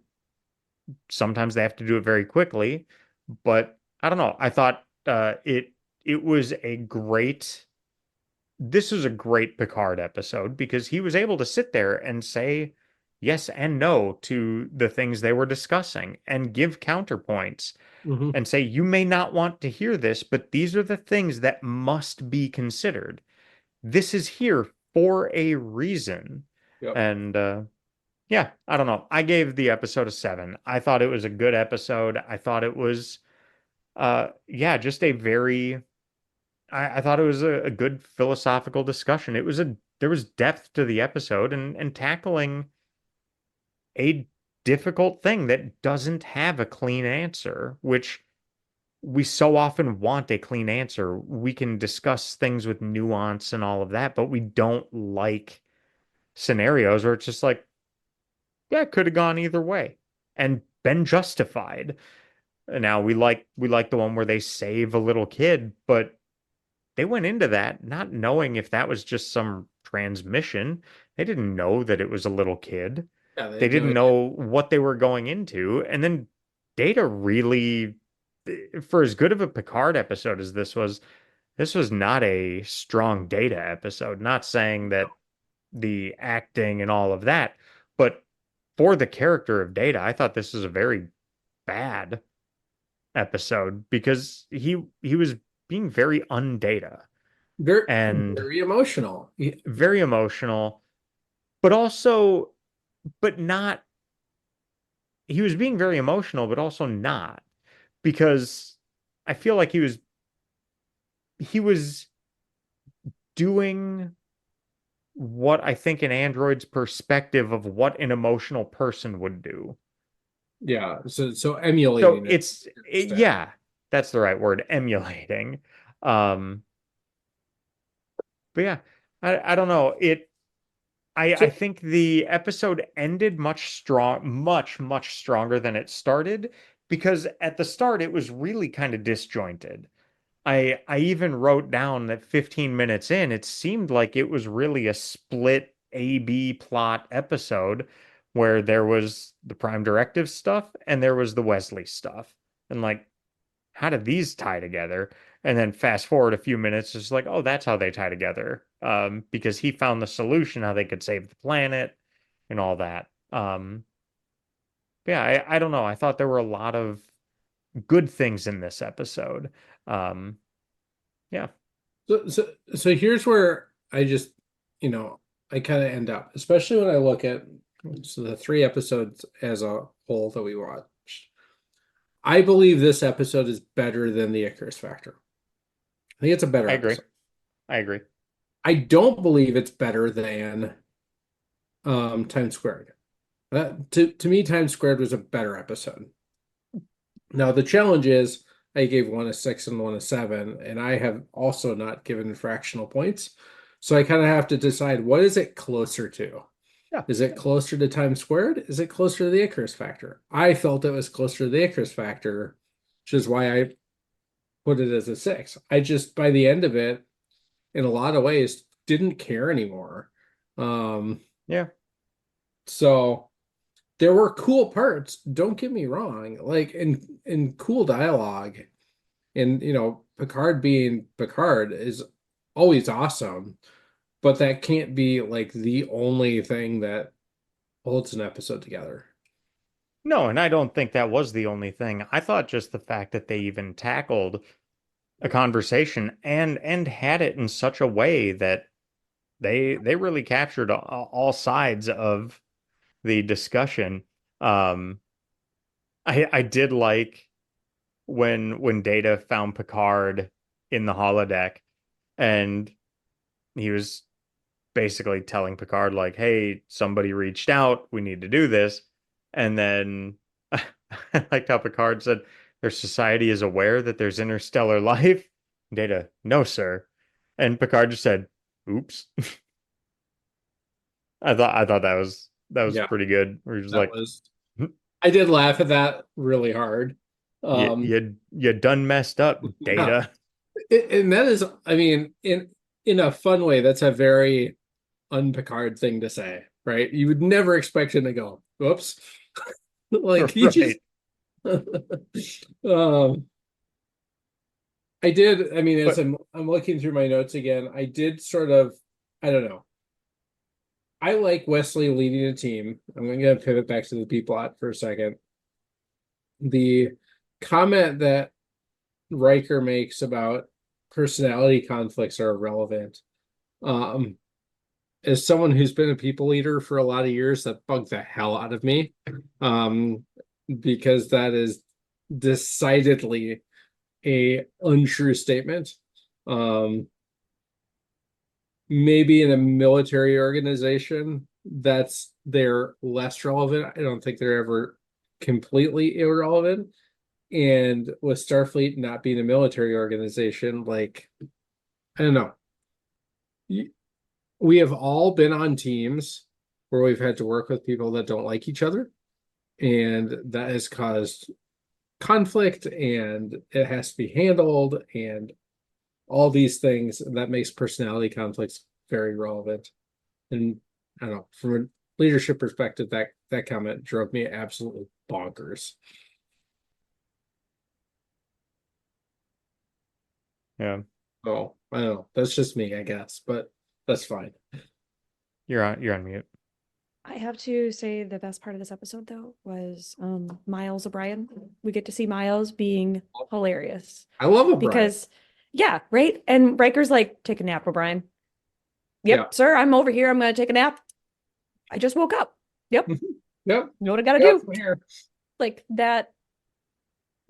sometimes they have to do it very quickly. But I don't know. I thought it was a great this was a great Picard episode because he was able to sit there and say yes and no to the things they were discussing and give counterpoints Hmm. and say, you may not want to hear this, but these are the things that must be considered. This is here for a reason. Yep. And yeah, I don't know. I gave the episode a 7. I thought it was a good episode. I thought it was yeah, just a very I thought it was a good philosophical discussion. There was depth to the episode and tackling a difficult thing that doesn't have a clean answer, which we so often want a clean answer. We can discuss things with nuance and all of that, but we don't like scenarios where it's just like, yeah, it could have gone either way and been justified. Now we like the one where they save a little kid, but they went into that not knowing if that was just some transmission. They didn't know that it was a little kid. Yeah, they They had no didn't idea. know what they were going into. And then Data really, for as good of a Picard episode as this was not a strong Data episode. Not saying that the acting and all of that, but for the character of Data, I thought this was a very bad episode because he was being very undata Very, and very emotional. very emotional, but also, but not, he was being very emotional, but also not because I feel like he was doing what I think an android's perspective of what an emotional person would do. Yeah, so So emulating it. yeah, that's the right word, emulating. Um, but yeah, I don't know. I So think the episode ended much stronger than it started because at the start it was really kind of disjointed. I even wrote down that 15 minutes in, it seemed like it was really a split A-B plot episode where there was the Prime Directive stuff and there was the Wesley stuff. And like, how did these tie together? And then fast forward a few minutes, it's like, oh, that's how they tie together. Because he found the solution, how they could save the planet and all that. Yeah, I don't know. I thought there were a lot of good things in this episode. Um, yeah, so here's where I just, you know, I kind of end up, especially when I look at the 3 episodes as a whole that we watched. I believe this episode is better than the Icarus Factor. I think it's a better I agree. episode. I agree. I don't believe it's better than Times Squared. To me, Times Squared was a better episode. Now the challenge is I gave one a 6 and one a 7, and I have also not given fractional points. So I kind of have to decide, what is it closer to? Yeah. Is it closer to Times Squared? Is it closer to the Icarus Factor? I felt it was closer to the Icarus Factor, which is why I put it as a 6. I just, by the end of it, in a lot of ways, didn't care anymore. Yeah. So there were cool parts, don't get me wrong, like in cool dialogue, and Picard being Picard is always awesome, but that can't be like the only thing that holds an episode together. No, and I don't think that was the only thing. I thought just the fact that they even tackled a conversation and had it in such a way that they really captured all sides of the discussion. Um, I did like when Data found Picard in the holodeck and he was basically telling Picard like, "Hey, somebody reached out. We need to do this." And then I liked how Picard said, "Their society is aware that there's interstellar life." Data, no, sir. And Picard just said, "Oops." I thought that was Yeah, pretty good. Where he was that like, was. I did laugh at that really hard. "You Um, you done messed up, yeah, Data." and that is, I mean, in a fun way, that's a very un-Picard thing to say, right? You would never expect him to go, "Whoops," like he just. Right. um, I did. I mean, as But I'm looking through my notes again, I did sort of. I don't know. I like Wesley leading a team. I'm going to pivot back to the B plot for a second. The comment that Riker makes about personality conflicts are irrelevant. Um, as someone who's been a people leader for a lot of years, that bugged the hell out of me. Um, because that is decidedly a untrue statement. Um, maybe in a military organization, they're less relevant. I don't think they're ever completely irrelevant. And with Starfleet not being a military organization, like, I don't know. We have all been on teams where we've had to work with people that don't like each other, and that has caused conflict, and it has to be handled, and all these things. And that makes personality conflicts very relevant. And I don't know, from a leadership perspective, that comment drove me absolutely bonkers. yeah, Oh, I don't know. That's just me, I guess, but that's fine. you're on mute. I have to say the best part of this episode though was Miles O'Brien. We get to see Miles being hilarious I love O'Brien. because yeah, right? And Riker's like, take a nap, O'Brien. Yep, Yeah. sir, I'm over here. I'm gonna take a nap. I just woke up. Yep. Yep. You know what I gotta Yep. do? Here. Like that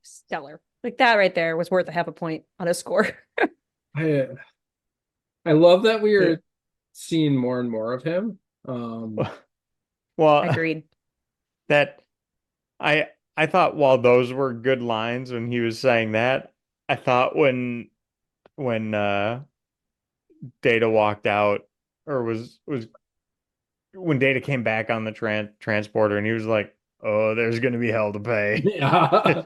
stellar. Like that right there was worth a half a point on a score. I I love that we Yeah. are seeing more and more of him. Well, Agreed. that I thought while those were good lines when he was saying that, I thought when Data walked out or was when Data came back on the transporter and he was like, "Oh, there's gonna be hell to pay." Yeah.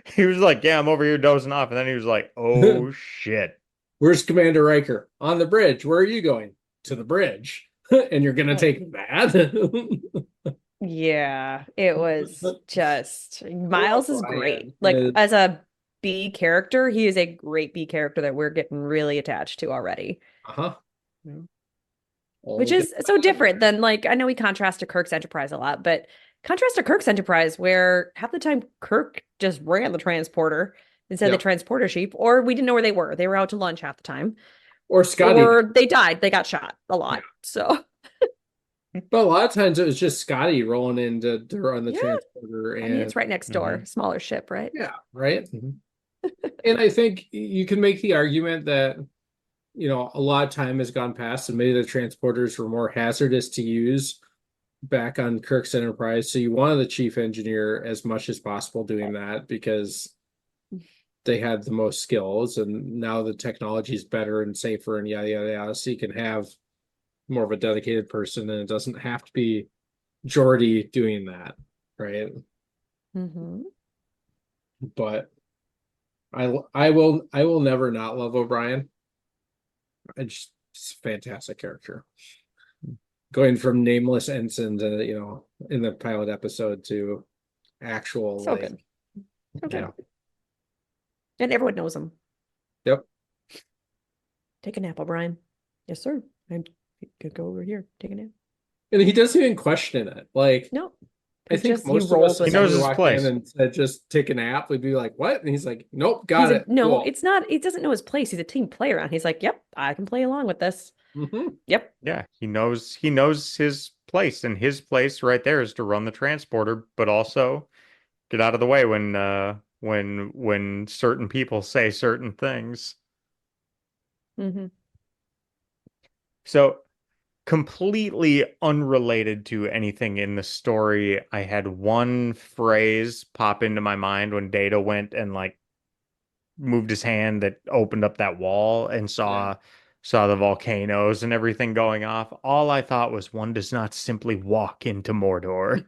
He was like, "Yeah, I'm over here dozing off," and then he was like, "Oh shit." Where's Commander Riker? On the bridge. Where are you going? To the bridge. And you're gonna take that? Yeah, it was just Miles is great. Brian Like is as a B character, he is a great B character that we're getting really attached to already. uh-huh. Which is so different than like I know we contrast to Kirk's Enterprise a lot, but contrast to Kirk's Enterprise where half the time Kirk just ran the transporter instead of Yeah. the transporter sheep, or we didn't know where they were. They were out to lunch half the time. Or Scotty. Or they died. They got shot a lot. So But a lot of times it was just Scotty rolling in to run the yeah. transporter. I mean it's right next door. Mhm. Smaller ship, right? Yeah, right. And I think you can make the argument that, a lot of time has gone past and maybe the transporters were more hazardous to use back on Kirk's Enterprise. So you wanted the chief engineer as much as possible doing that because they had the most skills, and now the technology is better and safer and yada yada yada. So you can have more of a dedicated person, and it doesn't have to be Geordi doing that, right? Mm-hmm. But I will never not love O'Brien. It's a fantastic character. Going from nameless ensign to, in the pilot episode to actual So good. So good. yeah. And everyone knows him. Yep. Take a nap, O'Brien. Yes, sir. I could go over here. Take a nap. And he doesn't even question it. Like, No. I think Just most he of rolls us, with if He knows we his walked place. in and said just take a nap, we'd be like, what? And he's like, nope, got He's it. no, Cool. it's not. He doesn't know his place. He's a team player, and he's like, "Yep, I can play along with this." Mhm. Yep. Yeah, he knows his place, and his place right there is to run the transporter, but also get out of the way when certain people say certain things. Mm-hmm. So completely unrelated to anything in the story, I had one phrase pop into my mind when Data went and like moved his hand that opened up that wall and saw saw the volcanoes and everything going off, all I thought was one does not simply walk into Mordor.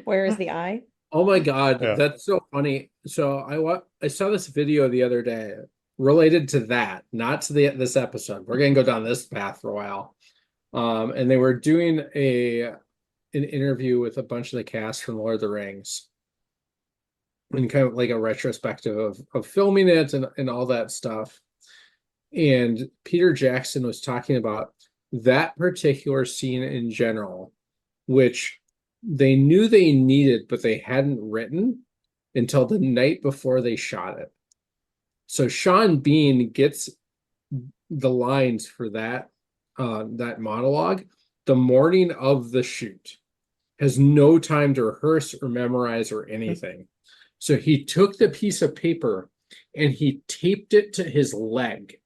Where is the eye? Oh my God, Yeah. that's so funny. So I saw this video the other day related to that, not to this episode. We're gonna go down this path for a while. And they were doing an interview with a bunch of the cast from Lord of the Rings, and kind of like a retrospective of filming it and all that stuff. And Peter Jackson was talking about that particular scene in general, which they knew they needed, but they hadn't written until the night before they shot it. So Sean Bean gets the lines for that monologue the morning of the shoot, has no time to rehearse or memorize or anything. So he took the piece of paper and he taped it to his leg.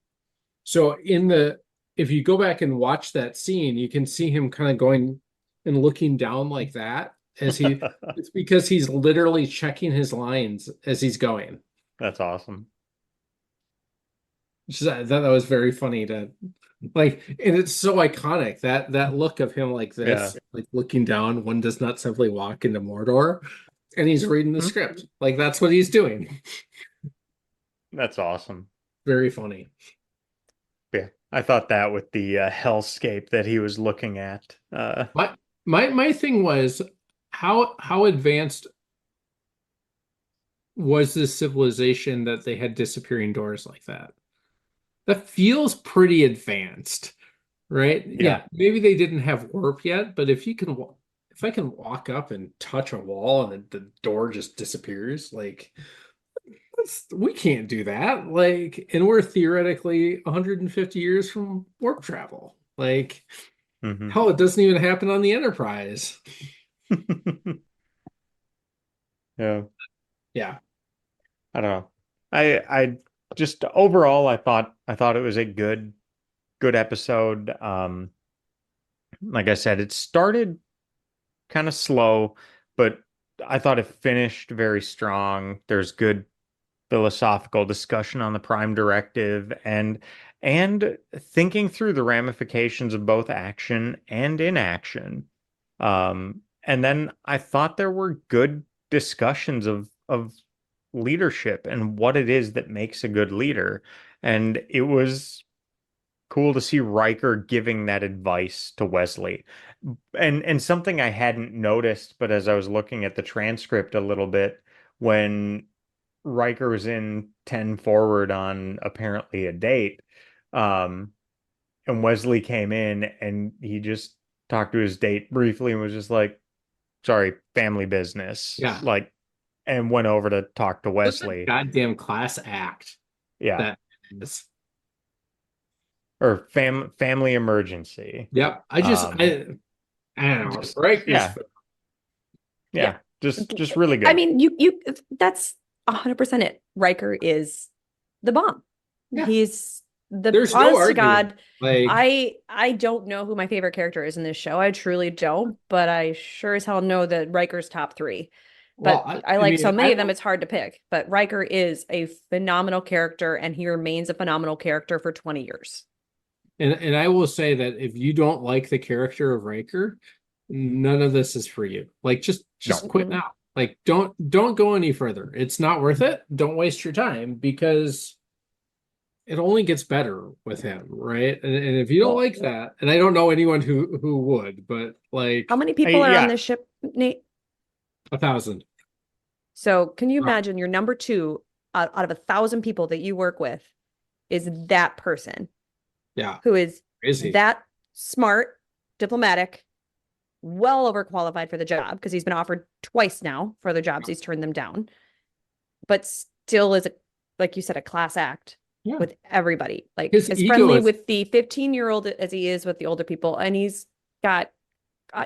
So if you go back and watch that scene, you can see him kind of going and looking down like that it's because he's literally checking his lines as he's going. That's awesome. I thought that was very funny to like, and it's so iconic that look of him like this, Yeah. like looking down. One does not simply walk into Mordor, and he's reading the script. Like that's what he's doing. That's awesome. Very funny. Yeah. I thought that with the hellscape that he was looking at. My thing was how advanced was this civilization that they had disappearing doors like that? That feels pretty advanced, right? Yeah, maybe they didn't have warp yet, but if I can walk up and touch a wall and the door just disappears, like we can't do that. Like, and we're theoretically 150 years from warp travel. Like, hell, it doesn't even happen on the Enterprise. Yeah. Yeah. I don't know. I just overall I thought it was a good episode. Like I said, it started kind of slow, but I thought it finished very strong. There's good philosophical discussion on the Prime Directive and thinking through the ramifications of both action and inaction. And then I thought there were good discussions of leadership and what it is that makes a good leader. And it was cool to see Riker giving that advice to Wesley. And something I hadn't noticed, but as I was looking at the transcript a little bit, when Riker was in 10 forward on apparently a date, and Wesley came in and he just talked to his date briefly and was just like, sorry, family business. Yeah. Like, and went over to talk to What's that Wesley. goddamn class act? Yeah. That is. Or family emergency. Yep. I don't know. Just, Right? yeah. Just really good. I mean, you that's 100% it. Riker is the bomb. Yeah. He's There's no honest to argument. God. Like, I don't know who my favorite character is in this show. I truly don't, but I sure as hell know that Riker's top 3. But well, I like mean, so many of them, it's hard to pick. But Riker is a phenomenal character, and he remains a phenomenal character for 20 years. And I will say that if you don't like the character of Riker, none of this is for you. Like, just quit now. Like, don't go any further. It's not worth it. Don't waste your time because it only gets better with him, right? And if you don't like that, and I don't know anyone who would, but like, how many people are on this ship, Nate? 1,000. So can you imagine your number 2 out of 1,000 people that you work with is that person? Yeah. Who is crazy. That smart, diplomatic, well overqualified for the job because he's been offered twice now for other jobs. He's turned them down, but still is, like you said, a class act with everybody. Like as friendly with the 15-year-old as he is with the older people. And he's got,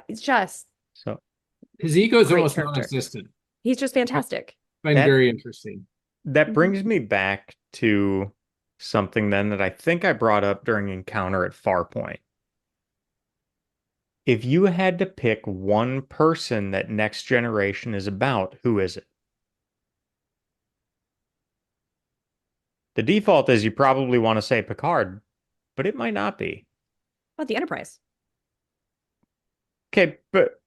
it's just. So his ego is almost non-existent. He's just fantastic. Very interesting. That brings me back to something then that I think I brought up during Encounter at Farpoint. If you had to pick one person that Next Generation is about, who is it? The default is you probably want to say Picard, but it might not be. About the Enterprise Okay, but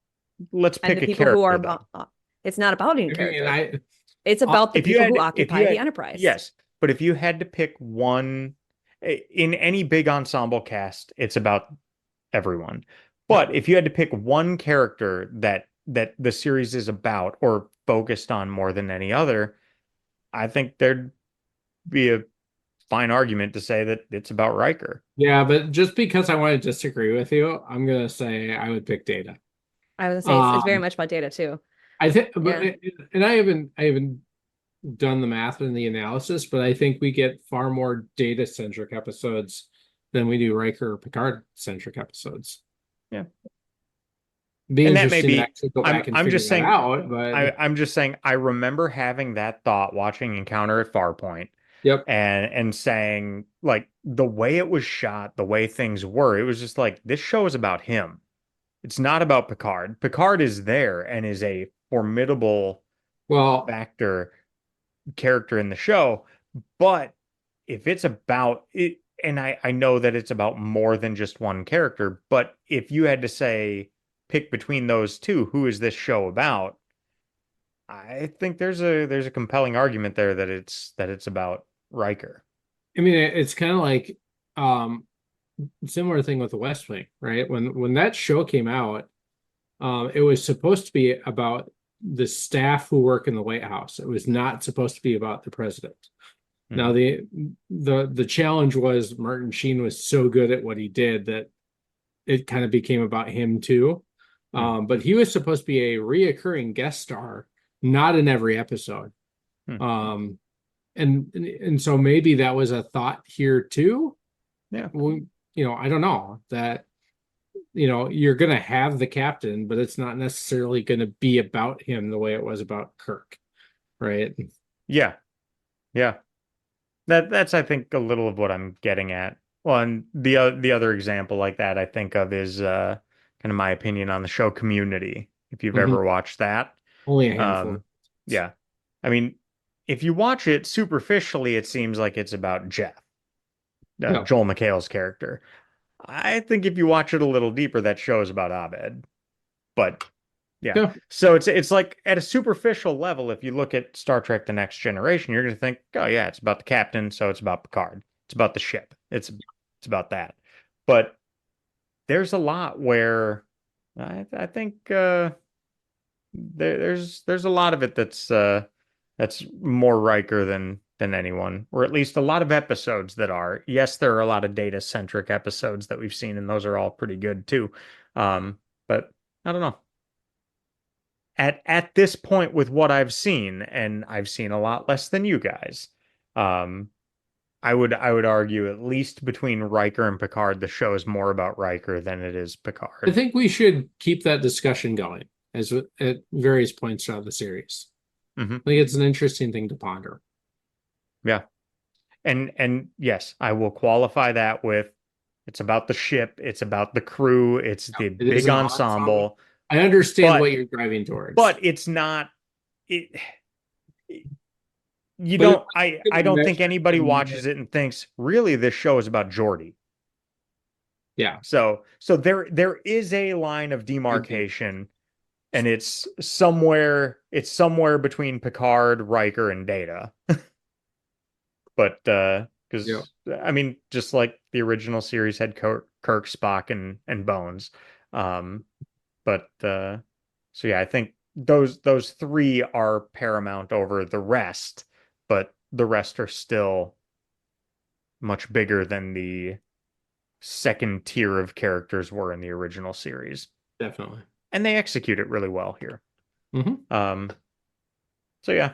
let's and the pick a people who character are. though. It's not about any I mean, character. It's about the If you people who had, occupy the Enterprise. yes, but if you had to pick one in any big ensemble cast, it's about everyone. But if you had to pick one character that the series is about or focused on more than any other, I think there'd be a fine argument to say that it's about Riker. yeah, but just because I want to disagree with you, I'm gonna say I would pick Data. I was gonna say it's very Um, much about Data too. I think, Yeah. and I haven't done the math and the analysis, but I think we get far more Data centric episodes than we do Riker or Picard centric episodes. Yeah. Be And that may interesting to be actually go I'm back and I'm figure just that saying out, but I'm just saying I remember having that thought watching Encounter at Farpoint yep. and saying like the way it was shot, the way things were, it was just like this show is about him. It's not about Picard. Picard is there and is a formidable Well, factor character in the show, but if it's about it, and I know that it's about more than just one character, but if you had to say pick between those two, who is this show about? I think there's a compelling argument there that it's about Riker. I mean, it's kind of like um similar thing with the West Wing, right? When that show came out, it was supposed to be about the staff who work in the White House. It was not supposed to be about the president. Now Mhm. the challenge was Martin Sheen was so good at what he did that it kind of became about him too. Hmm. But he was supposed to be a reoccurring guest star, not in every episode. Hmm. Um, and so maybe that was a thought here too. Yeah. Well, I don't know that, you're going to have the captain, but it's not necessarily going to be about him the way it was about Kirk, right? Yeah. Yeah. That's I think a little of what I'm getting at. Well, and the other example like that I think of is kind of my opinion on the show Community, if you've Mhm. ever watched that. Only a handful. Um, yeah. I mean, if you watch it superficially, it seems like it's about Jeff, Yeah. Joel McHale's character. I think if you watch it a little deeper, that show is about Abed. But yeah. Yeah. So it's like at a superficial level, if you look at Star Trek The Next Generation, you're gonna think, oh yeah, it's about the captain, so it's about Picard. It's about the ship. It's about that. But there's a lot where I think there's a lot of it that's more Riker than anyone, or at least a lot of episodes that are. Yes, there are a lot of data centric episodes that we've seen, and those are all pretty good too. But I don't know. At this point with what I've seen, and I've seen a lot less than you guys, um, I would argue at least between Riker and Picard, the show is more about Riker than it is I Picard. think we should keep that discussion going at various points throughout the series. Hmm. I think it's an interesting thing to ponder. Yeah. And yes, I will qualify that with it's about the ship, it's about the crew, it's the It is big an ensemble. ensemble, I understand but what you're driving towards, but it's not it you but if don't I'm I gonna don't think measure anybody it, watches it and thinks, really this show is about Geordi. yeah, So there is a line of I think demarcation and it's somewhere between Picard, Riker, and Data. But yeah. because I mean, just like the original series had Kirk, Spock, and Bones. Um, but so yeah, I think those three are paramount over the rest, but the rest are still much bigger than the second tier of characters were in the original series. Definitely. And they execute it really well here. Hmm. Um, so yeah,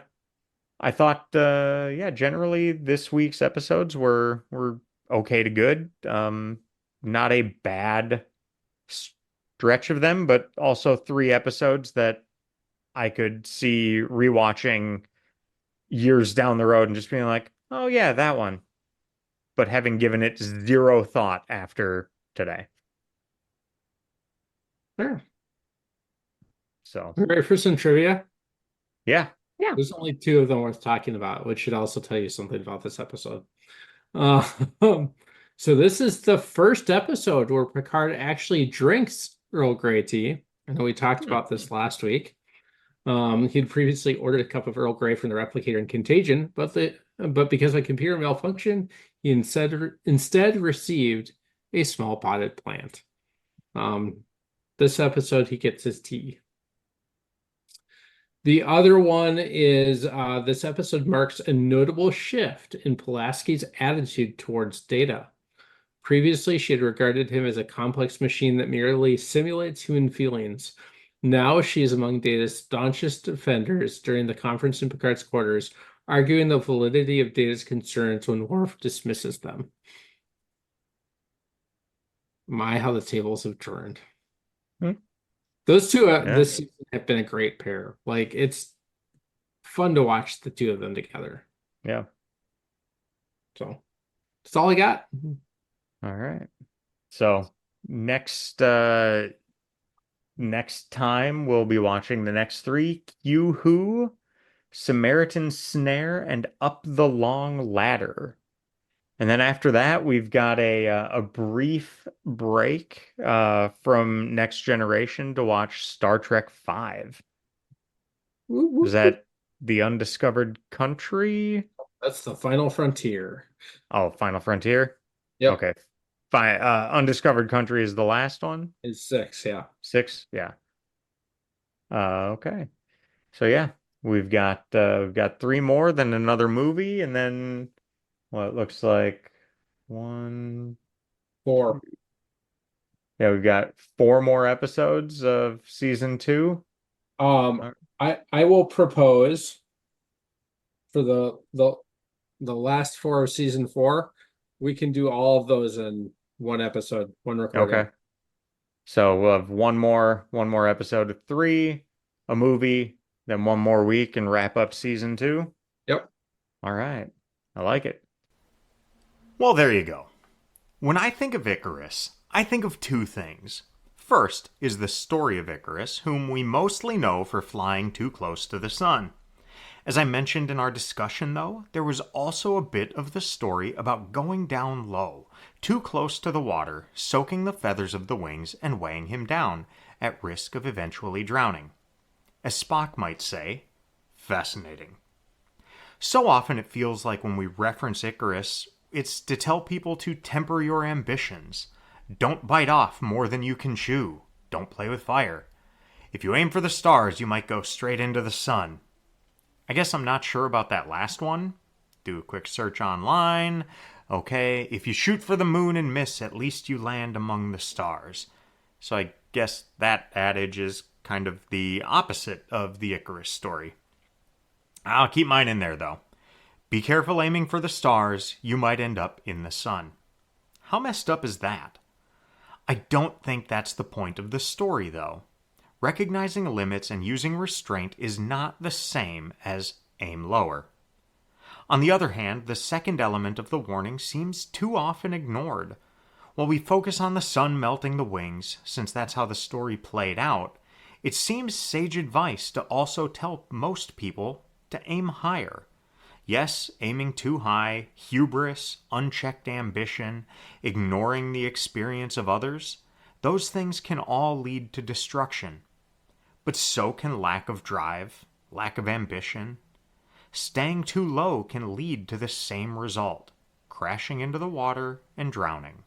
I thought yeah, generally this week's episodes were okay to good. Not a bad stretch of them, but also three episodes that I could see rewatching years down the road and just being like, "Oh yeah, that one." But having given it zero thought after today. Sure. So, All right, for some trivia. yeah. Yeah. There's only two of them worth talking about, which should also tell you something about this episode. Uh, so this is the first episode where Picard actually drinks Earl Grey tea. I know we talked about this last week. He'd previously ordered a cup of Earl Grey from the replicator in Contagion, but because of a computer malfunction, he instead received a small potted plant. This episode, he gets his tea. The other one is this episode marks a notable shift in Pulaski's attitude towards Data. Previously, she had regarded him as a complex machine that merely simulates human feelings. Now she is among Data's staunchest defenders during the conference in Picard's quarters, arguing the validity of Data's concerns when Worf dismisses them. My, how the tables have turned. Hmm. Those two Yeah. this season have been a great pair. Like, it's fun to watch the two of them together. Yeah. So that's all I got. All right. So next next time we'll be watching the next three: Q Who, Samaritan Snare, and Up the Long Ladder. And then after that, we've got a brief break from Next Generation to watch Star Trek V. Is that The Undiscovered Country? That's the final frontier. Oh, Final Frontier? Yep. Okay. Fine. Undiscovered Country is the last one? It's 6, yeah. 6? Yeah. Okay. So yeah, we've got three more, then another movie, and then well, it looks like 1, 4. yeah, we've got 4 more episodes of season 2. I will propose for the last 4 of season 4, we can do all of those in one episode, one recording. Okay. So we'll have one more episode of 3, a movie, then one more week and wrap up season 2. Yep. All right. I like it. Well, there you go. When I think of Icarus, I think of 2 things. First is the story of Icarus, whom we mostly know for flying too close to the sun. As I mentioned in our discussion, though, there was also a bit of the story about going down low, too close to the water, soaking the feathers of the wings and weighing him down, at risk of eventually drowning. As Spock might say, fascinating. So often it feels like when we reference Icarus, it's to tell people to temper your ambitions. Don't bite off more than you can chew. Don't play with fire. If you aim for the stars, you might go straight into the sun. I guess I'm not sure about that last one. Do a quick search online. Okay, if you shoot for the moon and miss, at least you land among the stars. So I guess that adage is kind of the opposite of the Icarus story. I'll keep mine in there, though. Be careful aiming for the stars, you might end up in the sun. How messed up is that? I don't think that's the point of the story, though. Recognizing limits and using restraint is not the same as aim lower. On the other hand, the second element of the warning seems too often ignored. While we focus on the sun melting the wings, since that's how the story played out, it seems sage advice to also tell most people to aim higher. Yes, aiming too high, hubris, unchecked ambition, ignoring the experience of others, those things can all lead to destruction. But so can lack of drive, lack of ambition. Staying too low can lead to the same result, crashing into the water and drowning.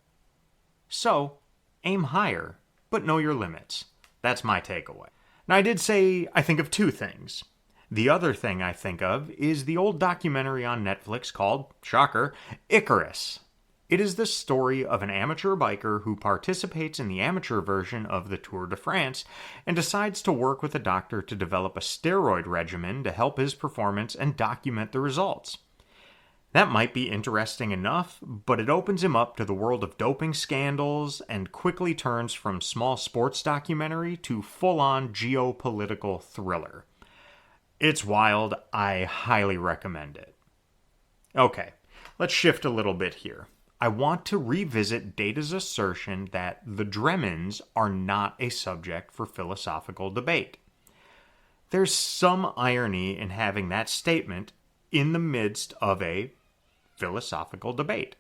So, aim higher, but know your limits. That's my takeaway. Now, I did say I think of 2 things. The other thing I think of is the old documentary on Netflix called, shocker, Icarus. It is the story of an amateur biker who participates in the amateur version of the Tour de France and decides to work with a doctor to develop a steroid regimen to help his performance and document the results. That might be interesting enough, but it opens him up to the world of doping scandals and quickly turns from small sports documentary to full-on geopolitical thriller. It's wild. I highly recommend it. Okay, let's shift a little bit here. I want to revisit Data's assertion that the Dremons are not a subject for philosophical debate. There's some irony in having that statement in the midst of a philosophical debate.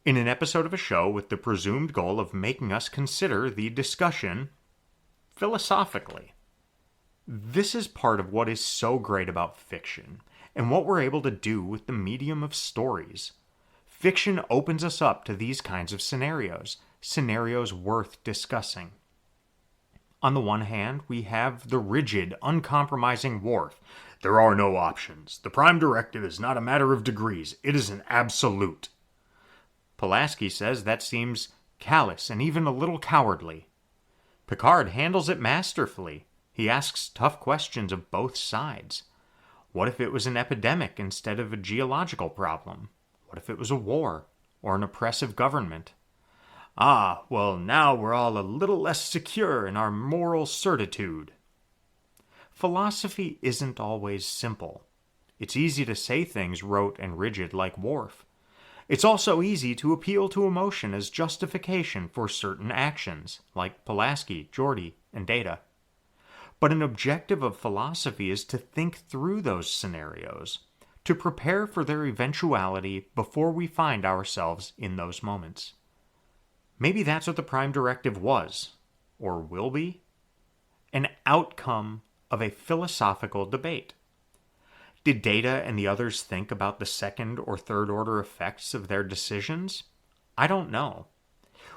In an episode of a show with the presumed goal of making us consider the discussion philosophically. This is part of what is so great about fiction, and what we're able to do with the medium of stories. Fiction opens us up to these kinds of scenarios worth discussing. On the one hand, we have the rigid, uncompromising Worf. There are no options. The Prime Directive is not a matter of degrees, it is an absolute. Pulaski says that seems callous and even a little cowardly. Picard handles it masterfully. He asks tough questions of both sides. What if it was an epidemic instead of a geological problem? What if it was a war or an oppressive government? Ah, well, now we're all a little less secure in our moral certitude. Philosophy isn't always simple. It's easy to say things rote and rigid like Worf. It's also easy to appeal to emotion as justification for certain actions, like Pulaski, Geordi, and Data. But an objective of philosophy is to think through those scenarios, to prepare for their eventuality before we find ourselves in those moments. Maybe that's what the Prime Directive was, or will be, an outcome of a philosophical debate. Did Data and the others think about the second or third order effects of their decisions? I don't know.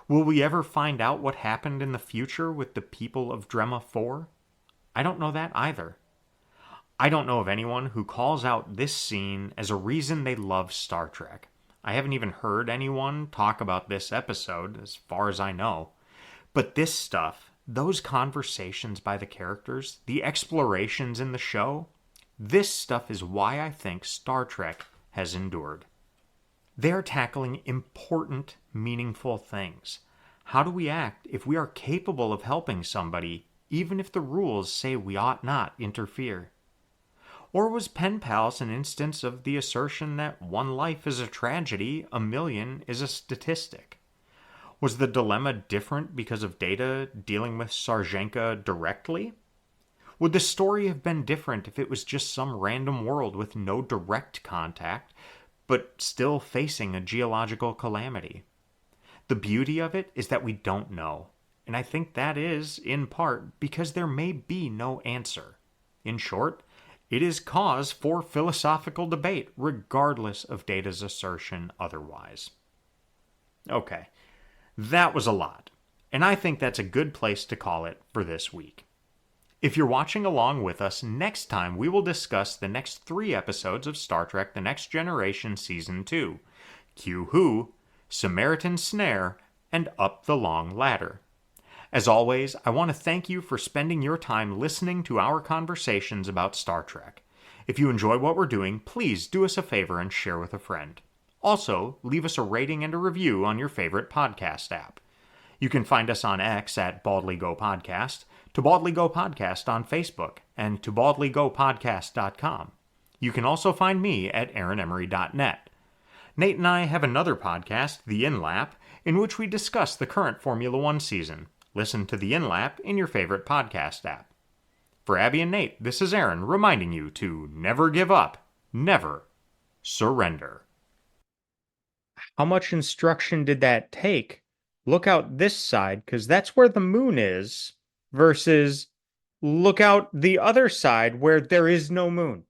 Will we ever find out what happened in the future with the people of Drema 4? I don't know that either. I don't know of anyone who calls out this scene as a reason they love Star Trek. I haven't even heard anyone talk about this episode, as far as I know. But this stuff, those conversations by the characters, the explorations in the show, this stuff is why I think Star Trek has endured. They're tackling important, meaningful things. How do we act if we are capable of helping somebody, even if the rules say we ought not interfere? Or was Pen Pals an instance of the assertion that one life is a tragedy, a million is a statistic? Was the dilemma different because of Data dealing with Sarjenka directly? Would the story have been different if it was just some random world with no direct contact, but still facing a geological calamity? The beauty of it is that we don't know, and I think that is, in part, because there may be no answer. In short, it is cause for philosophical debate, regardless of Data's assertion otherwise. Okay, that was a lot, and I think that's a good place to call it for this week. If you're watching along with us, next time we will discuss the next 3 episodes of Star Trek The Next Generation Season 2, Q Who, Samaritan Snare, and Up the Long Ladder. As always, I want to thank you for spending your time listening to our conversations about Star Trek. If you enjoy what we're doing, please do us a favor and share with a friend. Also, leave us a rating and a review on your favorite podcast app. You can find us on X at BaldlyGoPodcast, To Baldly Go Podcast on Facebook, and to baldlygopodcast.com. You can also find me at aaronemery.net. Nate and I have another podcast, The InLap, in which we discuss the current Formula One season. Listen to The InLap in your favorite podcast app. For Abby and Nate, this is Aaron reminding you to never give up, never surrender. How much instruction did that take? Look out this side, because that's where the moon is, versus look out the other side where there is no moon.